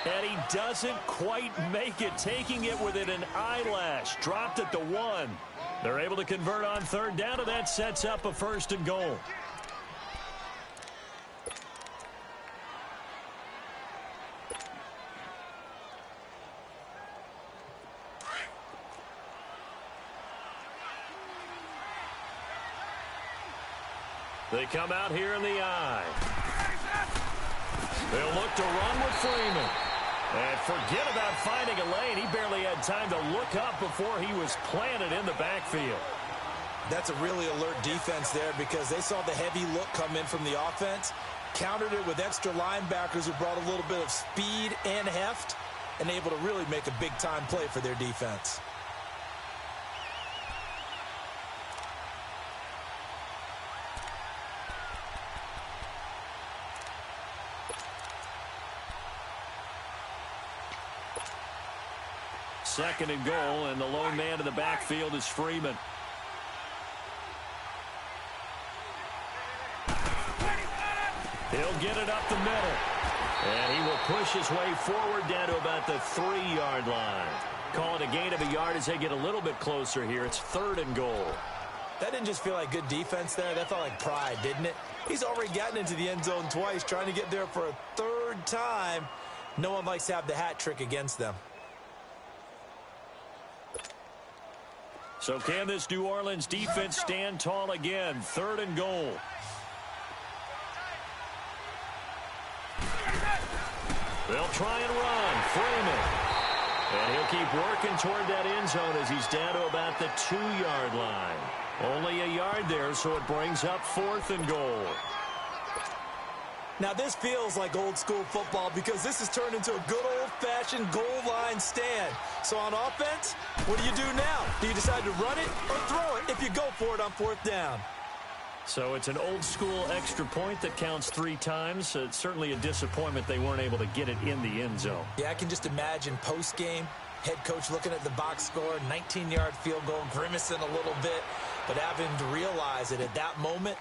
And he doesn't quite make it, taking it within an eyelash. Dropped at the 1. They're able to convert on 3rd down, and that sets up a 1st and goal. They come out here in the eye. They'll look to run with Freeman. And forget about finding a lane. He barely had time to look up before he was planted in the backfield. That's a really alert defense there because they saw the heavy look come in from the offense, countered it with extra linebackers who brought a little bit of speed and heft, and able to really make a big-time play for their defense. Second and goal, and the lone man in the backfield is Freeman. He'll get it up the middle. And he will push his way forward down to about the 3-yard line. Call it a gain of a yard as they get a little bit closer here. It's 3rd and goal. That didn't just feel like good defense there. That felt like pride, didn't it? He's already gotten into the end zone twice, trying to get there for a 3rd time. No one likes to have the hat trick against them. So can this New Orleans defense stand tall again? 3rd and goal. They'll try and run. Freeman. And he'll keep working toward that end zone as he's down to about the 2-yard line. Only a yard there, so it brings up 4th and goal. Now this feels like old school football because this has turned into a good old-fashioned goal line stand. So on offense, what do you do now? Do you decide to run it or throw it if you go for it on 4th down? So it's an old school extra point that counts 3 times. It's certainly a disappointment they weren't able to get it in the end zone. Yeah, I can just imagine post-game, head coach looking at the box score, 19-yard field goal, grimacing a little bit, but having to realize that at that moment,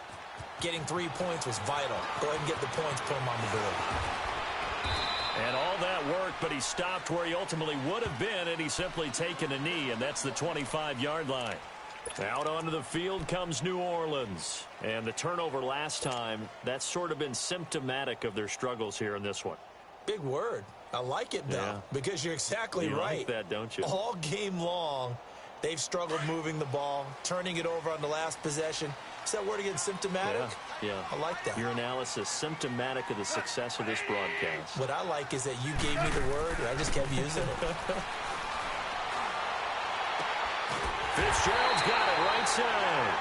getting 3 points was vital. Go ahead and get the points, put them on the board. And all that worked, but he stopped where he ultimately would have been, and he's simply taken a knee, and that's the 25-yard line. Out onto the field comes New Orleans. And the turnover last time, that's sort of been symptomatic of their struggles here in this one. Big word. I like it, though, because you're exactly you right. Like that, don't you? All game long, they've struggled moving the ball, turning it over on the last possession. Is that word again, symptomatic? Yeah. I like that. Your analysis, symptomatic of the success of this broadcast. What I like is that you gave me the word, and I just kept using it. Fitzgerald's got it right side.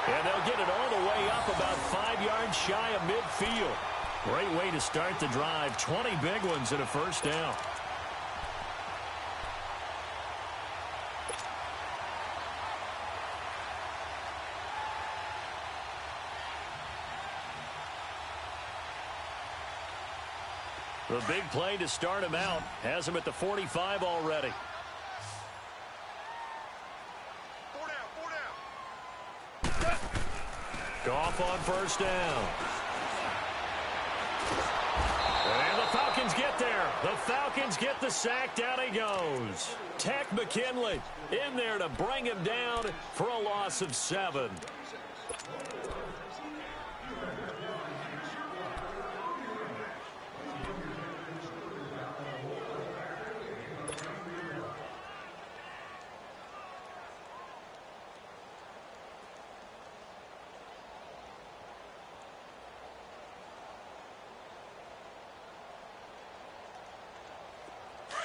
And they'll get it all the way up about 5 yards shy of midfield. Great way to start the drive. 20 big ones and a 1st down. The big play to start him out has him at the 45 already. 4 down. Goff on first down. And the Falcons get there. The Falcons get the sack. Down he goes. Tech McKinley in there to bring him down for a loss of 7.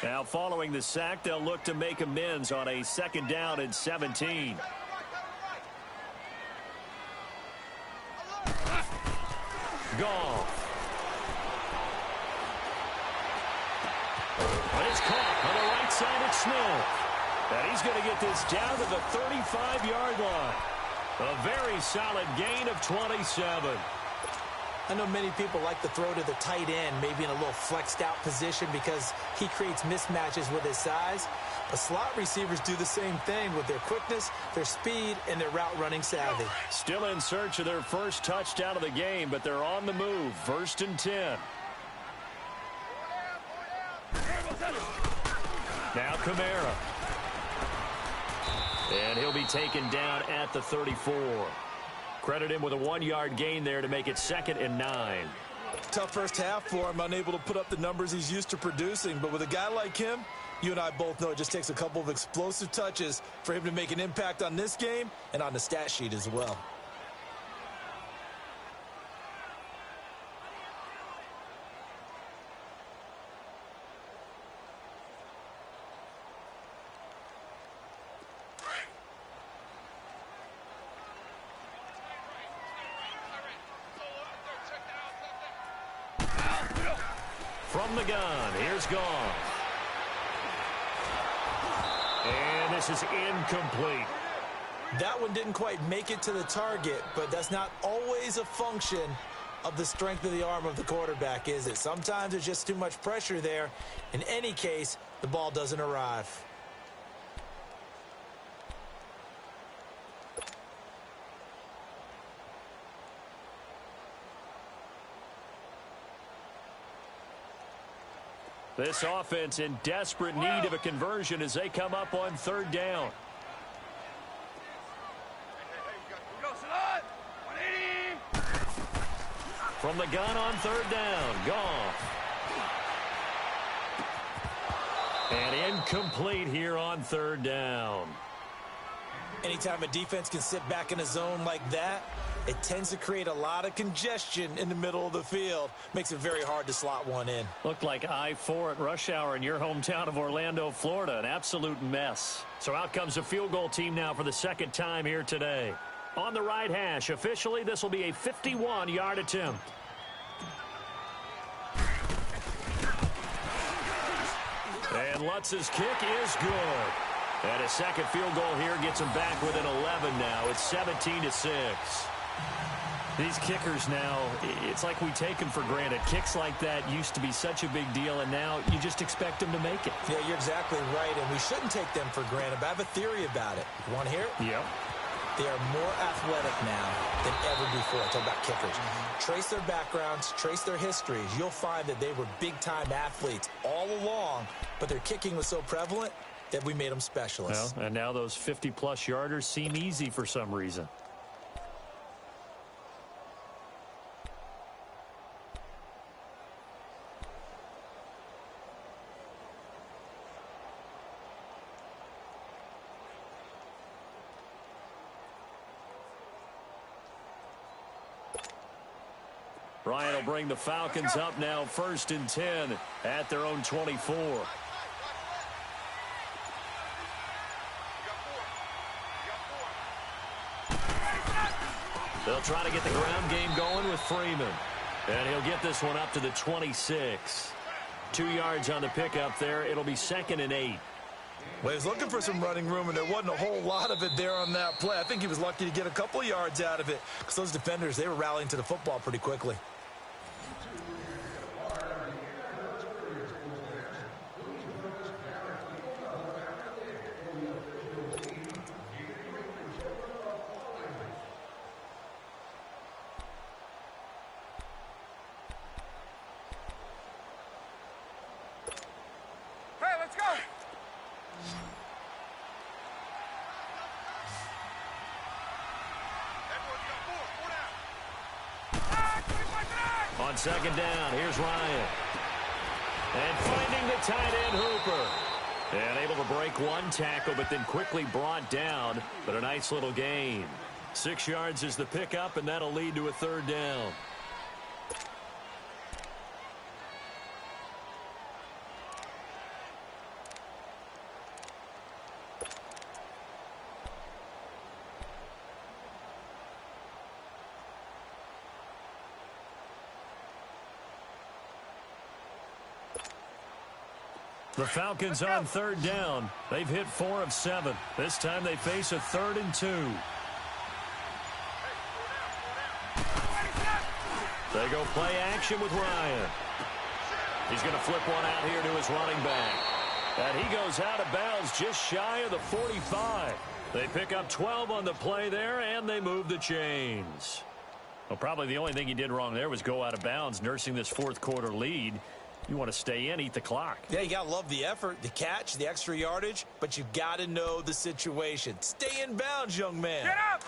Now following the sack, they'll look to make amends on a 2nd down and 17. Goff. But it's caught on the right side of Smith. And he's going to get this down to the 35-yard line. A very solid gain of 27. I know many people like to throw to the tight end, maybe in a little flexed out position because he creates mismatches with his size. But slot receivers do the same thing with their quickness, their speed, and their route running savvy. Still in search of their first touchdown of the game, but they're on the move. 1st and 10. Now Kamara. And he'll be taken down at the 34. Credit him with a 1-yard gain there to make it 2nd and 9. Tough first half for him, unable to put up the numbers he's used to producing. But with a guy like him, you and I both know it just takes a couple of explosive touches for him to make an impact on this game and on the stat sheet as well. From the gun, here's Goff. And this is incomplete. That one didn't quite make it to the target, but that's not always a function of the strength of the arm of the quarterback, is it? Sometimes there's just too much pressure there. In any case, the ball doesn't arrive. This offense in desperate need of a conversion as they come up on 3rd down. From the gun on 3rd down, Goff. And incomplete here on 3rd down. Anytime a defense can sit back in a zone like that, it tends to create a lot of congestion in the middle of the field. Makes it very hard to slot one in. Looked like I-4 at rush hour in your hometown of Orlando, Florida. An absolute mess. So out comes the field goal team now for the 2nd time here today. On the right hash, officially, this will be a 51-yard attempt. And Lutz's kick is good. And a second field goal here gets him back within 11 now. It's 17-6. These kickers now, it's like we take them for granted. Kicks like that used to be such a big deal, and now you just expect them to make it. Yeah, you're exactly right, and we shouldn't take them for granted, but I have a theory about it. You want to hear it? Yep. They are more athletic now than ever before. Talk about kickers. Trace their backgrounds, trace their histories. You'll find that they were big-time athletes all along, but their kicking was so prevalent that we made them specialists. Well, and now those 50-plus yarders seem easy for some reason. Ryan will bring the Falcons up now 1st and 10 at their own 24. They'll try to get the ground game going with Freeman. And he'll get this one up to the 26. 2 yards on the pickup there. It'll be 2nd and 8. Well, he was looking for some running room, and there wasn't a whole lot of it there on that play. I think he was lucky to get a couple yards out of it because those defenders, they were rallying to the football pretty quickly. On second down, here's Ryan. And finding the tight end, Hooper. And able to break one tackle, but then quickly brought down. But a nice little gain. 6 yards is the pickup, and that'll lead to a third down. The Falcons on third down. They've hit 4 of 7. This time they face a 3rd and 2. They go play action with Ryan. He's going to flip one out here to his running back. And he goes out of bounds just shy of the 45. They pick up 12 on the play there, and they move the chains. Well, probably the only thing he did wrong there was go out of bounds, nursing this fourth quarter lead. You want to stay in, eat the clock. Yeah, you got to love the effort, the catch, the extra yardage, but you got to know the situation. Stay in bounds, young man. Get up!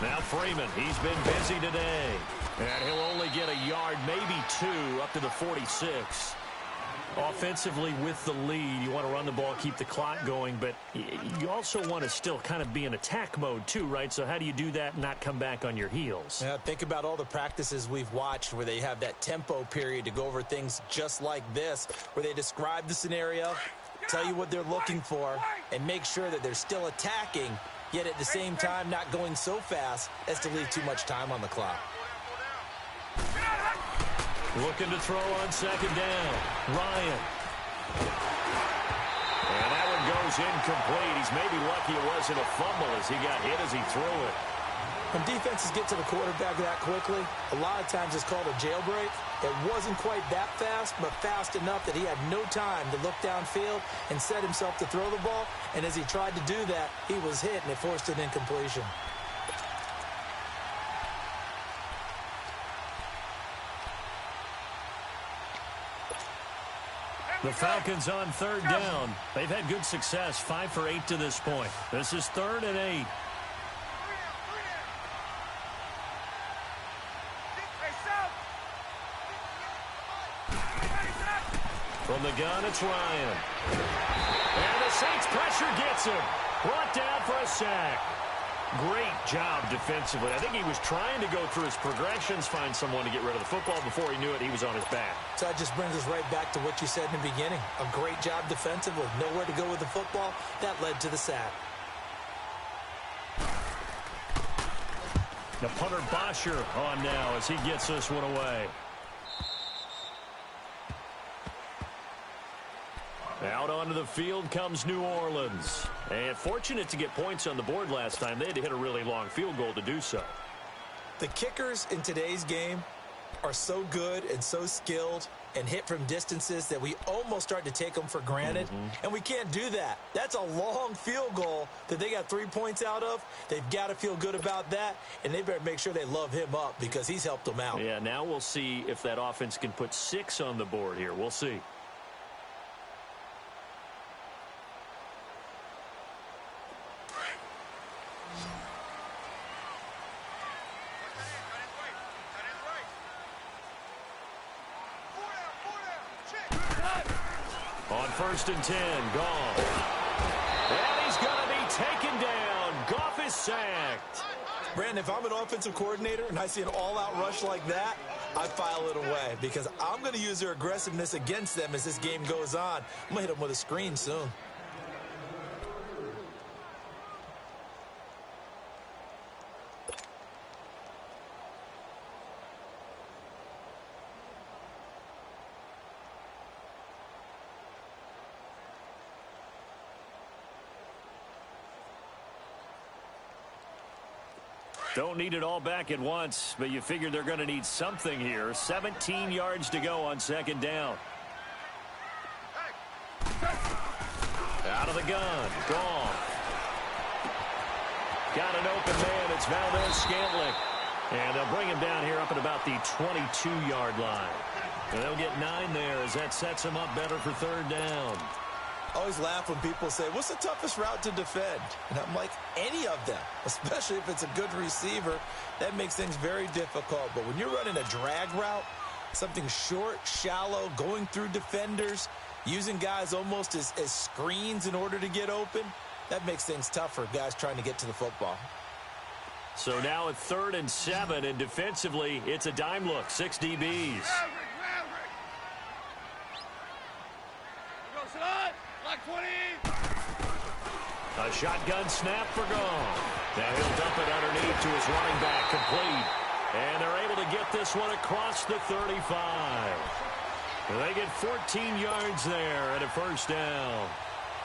Now Freeman, he's been busy today. And he'll only get a yard, maybe 2, up to the 46. Offensively with the lead, you want to run the ball, keep the clock going, but you also want to still kind of be in attack mode too, right? So how do you do that and not come back on your heels? Yeah, think about all the practices we've watched where they have that tempo period to go over things just like this, where they describe the scenario, tell you what they're looking for, and make sure that they're still attacking, yet at the same time not going so fast as to leave too much time on the clock. Looking to throw on second down. Ryan. And that one goes incomplete. He's maybe lucky it wasn't a fumble as he got hit as he threw it. When defenses get to the quarterback that quickly, a lot of times it's called a jailbreak. It wasn't quite that fast, but fast enough that he had no time to look downfield and set himself to throw the ball. And as he tried to do that, he was hit, and it forced an incompletion. The Falcons on third down. They've had good success, 5 for 8 to this point. This is 3rd and 8. From the gun, it's Ryan. And the Saints pressure gets him. Brought down for a sack. Great job defensively. I think he was trying to go through his progressions, find someone to get rid of the football. Before he knew it, he was on his back. So that just brings us right back to what you said in the beginning. A great job defensively. Nowhere to go with the football. That led to the sack. The punter Bosher on now as he gets this one away. Out onto the field comes New Orleans. And fortunate to get points on the board last time. They had to hit a really long field goal to do so. The kickers in today's game are so good and so skilled and hit from distances that we almost start to take them for granted. And we can't do that. That's a long field goal that they got 3 points out of. They've got to feel good about that, and they better make sure they love him up because he's helped them out. Yeah, now we'll see if that offense can put 6 on the board here. We'll see. On 1st and 10, Goff. And he's going to be taken down. Goff is sacked. Brandon, if I'm an offensive coordinator and I see an all-out rush like that, I file it away because I'm going to use their aggressiveness against them as this game goes on. I'm going to hit them with a screen soon. Don't need it all back at once, but you figure they're going to need something here. 17 yards to go on second down. Out of the gun. Gone. Got an open man. It's Valdez-Scantling. And they'll bring him down here up at about the 22-yard line. And they'll get 9 there as that sets him up better for third down. I always laugh when people say, what's the toughest route to defend? And I'm like, any of them, especially if it's a good receiver. That makes things very difficult. But when you're running a drag route, something short, shallow, going through defenders, using guys almost as screens in order to get open, that makes things tough for guys trying to get to the football. So now at 3rd and 7, and defensively, it's a dime look, 6 DBs. A shotgun snap for Gone. Now he'll dump it underneath to his running back, complete. And they're able to get this one across the 35. They get 14 yards there and a first down.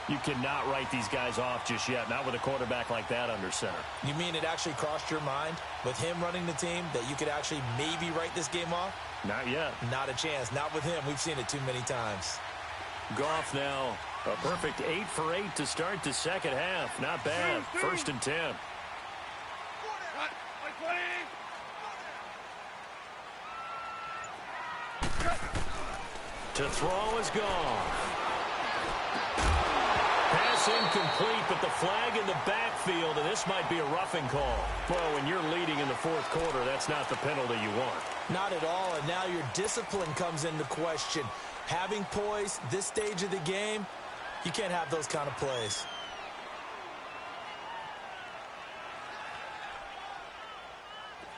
You cannot write these guys off just yet, not with a quarterback like that under center. You mean it actually crossed your mind with him running the team that you could actually maybe write this game off? Not yet. Not a chance. Not with him. We've seen it too many times. Goff now a perfect 8 for 8 to start the second half. Not bad. 1st and 10. To throw is Gone. Pass incomplete, but the flag in the backfield, and this might be a roughing call. Well, when you're leading in the 4th quarter, that's not the penalty you want. Not at all, and now your discipline comes into question. Having poise this stage of the game, you can't have those kind of plays.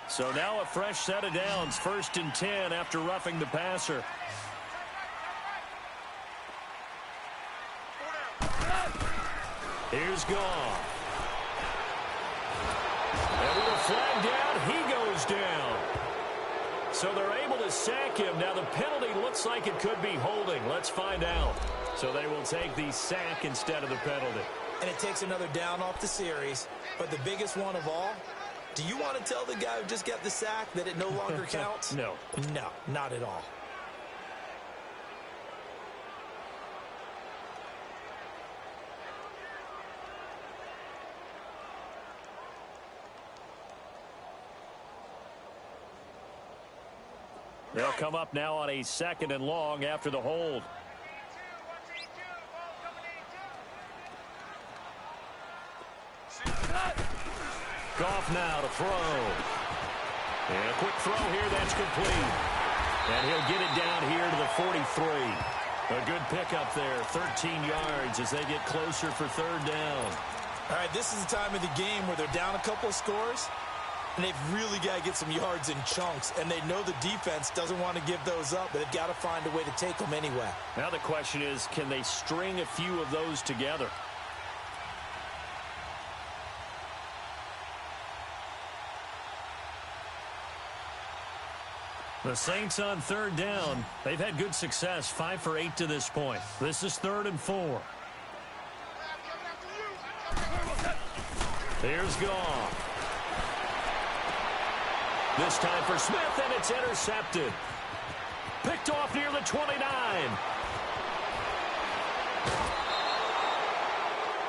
So now a fresh set of downs, 1st and 10 after roughing the passer. Here's Gone. And with a flag down, he goes down. So they're able to sack him. Now the penalty looks like it could be holding. Let's find out. So they will take the sack instead of the penalty. And it takes another down off the series. But the biggest one of all, do you want to tell the guy who just got the sack that it no longer counts? No. No, not at all. They'll come up now on a 2nd and long after the hold. Goff now to throw. And a quick throw here, that's complete. And he'll get it down here to the 43. A good pickup there, 13 yards as they get closer for 3rd down. All right, this is the time of the game where they're down a couple of scores, and they've really got to get some yards in chunks, and they know the defense doesn't want to give those up, but they've got to find a way to take them anyway. Now the question is, can they string a few of those together? The Saints on 3rd down. They've had good success, 5 for 8 to this point. This is 3rd and 4. Here's Goff. This time for Smith, and it's intercepted. Picked off near the 29.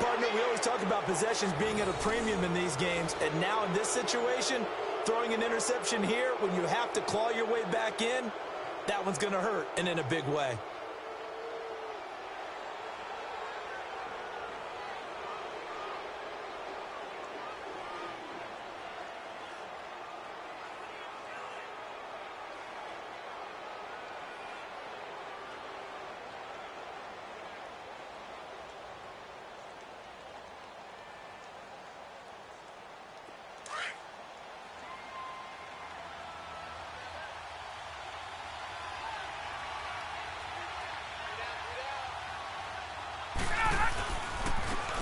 Partner, we always talk about possessions being at a premium in these games, and now in this situation, throwing an interception here when you have to claw your way back in, that one's going to hurt, and in a big way.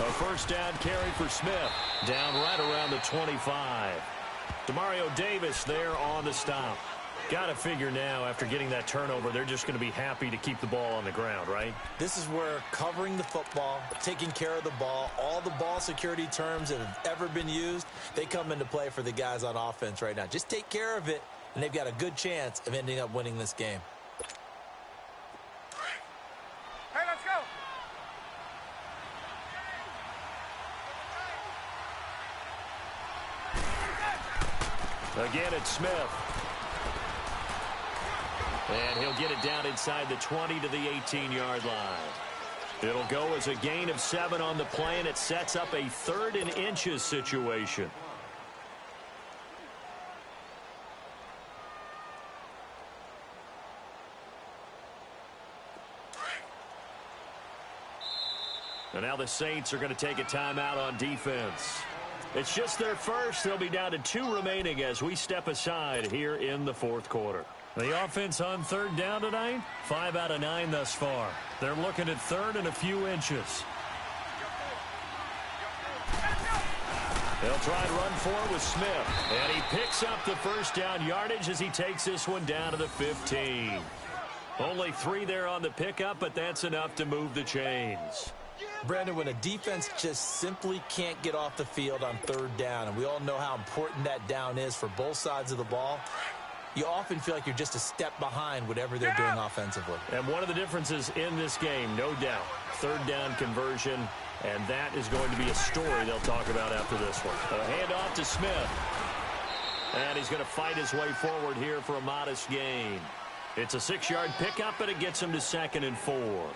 A first down carry for Smith. Down right around the 25. Demario Davis there on the stop. Got to figure now, after getting that turnover, they're just going to be happy to keep the ball on the ground, right? This is where covering the football, taking care of the ball, all the ball security terms that have ever been used, they come into play for the guys on offense right now. Just take care of it, and they've got a good chance of ending up winning this game. Hey, let's go. Again, it's Smith. And he'll get it down inside the 20 to the 18-yard line. It'll go as a gain of 7 on the play, and it sets up a 3rd and inches situation. And now the Saints are going to take a timeout on defense. It's just their first. They'll be down to 2 remaining as we step aside here in the 4th quarter. The offense on 3rd down tonight, 5 out of 9 thus far. They're looking at 3rd and a few inches. They'll try and run for it with Smith. And he picks up the 1st down yardage as he takes this one down to the 15. Only 3 there on the pickup, but that's enough to move the chains. Brandon, when a defense just simply can't get off the field on 3rd down, and we all know how important that down is for both sides of the ball, you often feel like you're just a step behind whatever they're doing offensively. And one of the differences in this game, no doubt, 3rd down conversion, and that is going to be a story they'll talk about after this one. A handoff to Smith. And he's going to fight his way forward here for a modest gain. It's a 6-yard pickup, and it gets him to 2nd and 4.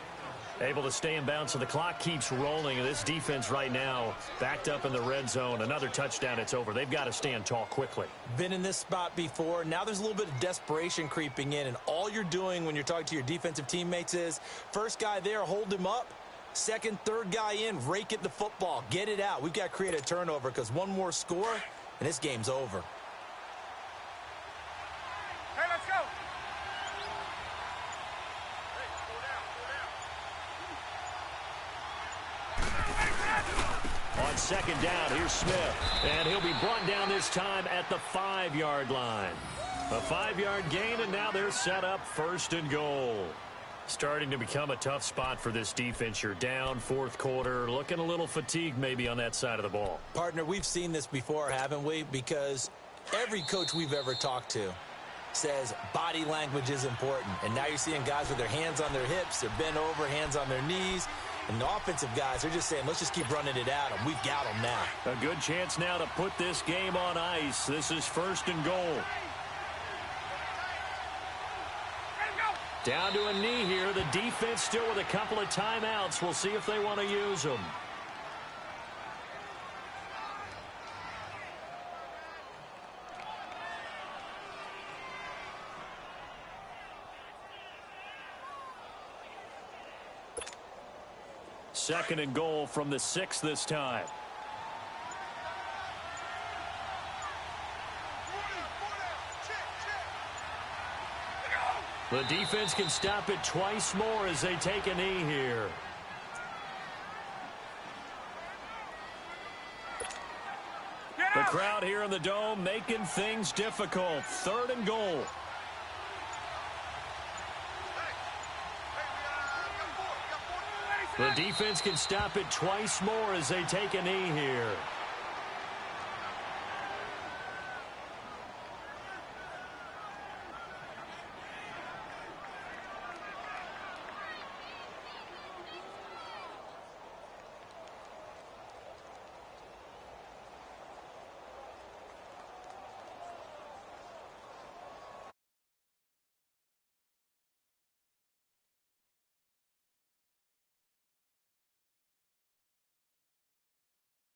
Able to stay in bounds, so the clock keeps rolling. And this defense right now backed up in the red zone. Another touchdown, it's over. They've got to stand tall quickly. Been in this spot before. Now there's a little bit of desperation creeping in. And all you're doing when you're talking to your defensive teammates is, first guy there, hold him up. 2nd, 3rd guy in, rake at the football. Get it out. We've got to create a turnover because one more score, and this game's over. Hey, let's go. On 2nd down, here's Smith. And he'll be brought down this time at the 5-yard line. A 5-yard gain, and now they're set up 1st and goal. Starting to become a tough spot for this defense. You're down 4th quarter, looking a little fatigued maybe on that side of the ball. Partner, we've seen this before, haven't we? Because every coach we've ever talked to says body language is important. And now you're seeing guys with their hands on their hips, they're bent over, hands on their knees. And the offensive guys, they're just saying, let's just keep running it at them. We've got them now. A good chance now to put this game on ice. This is 1st and goal. Down to a knee here. The defense still with a couple of timeouts. We'll see if they want to use them. Second and goal from the 6 this time. The defense can stop it twice more as they take a knee here. The crowd here in the Dome making things difficult. 3rd and goal. The defense can stop it twice more as they take a knee here.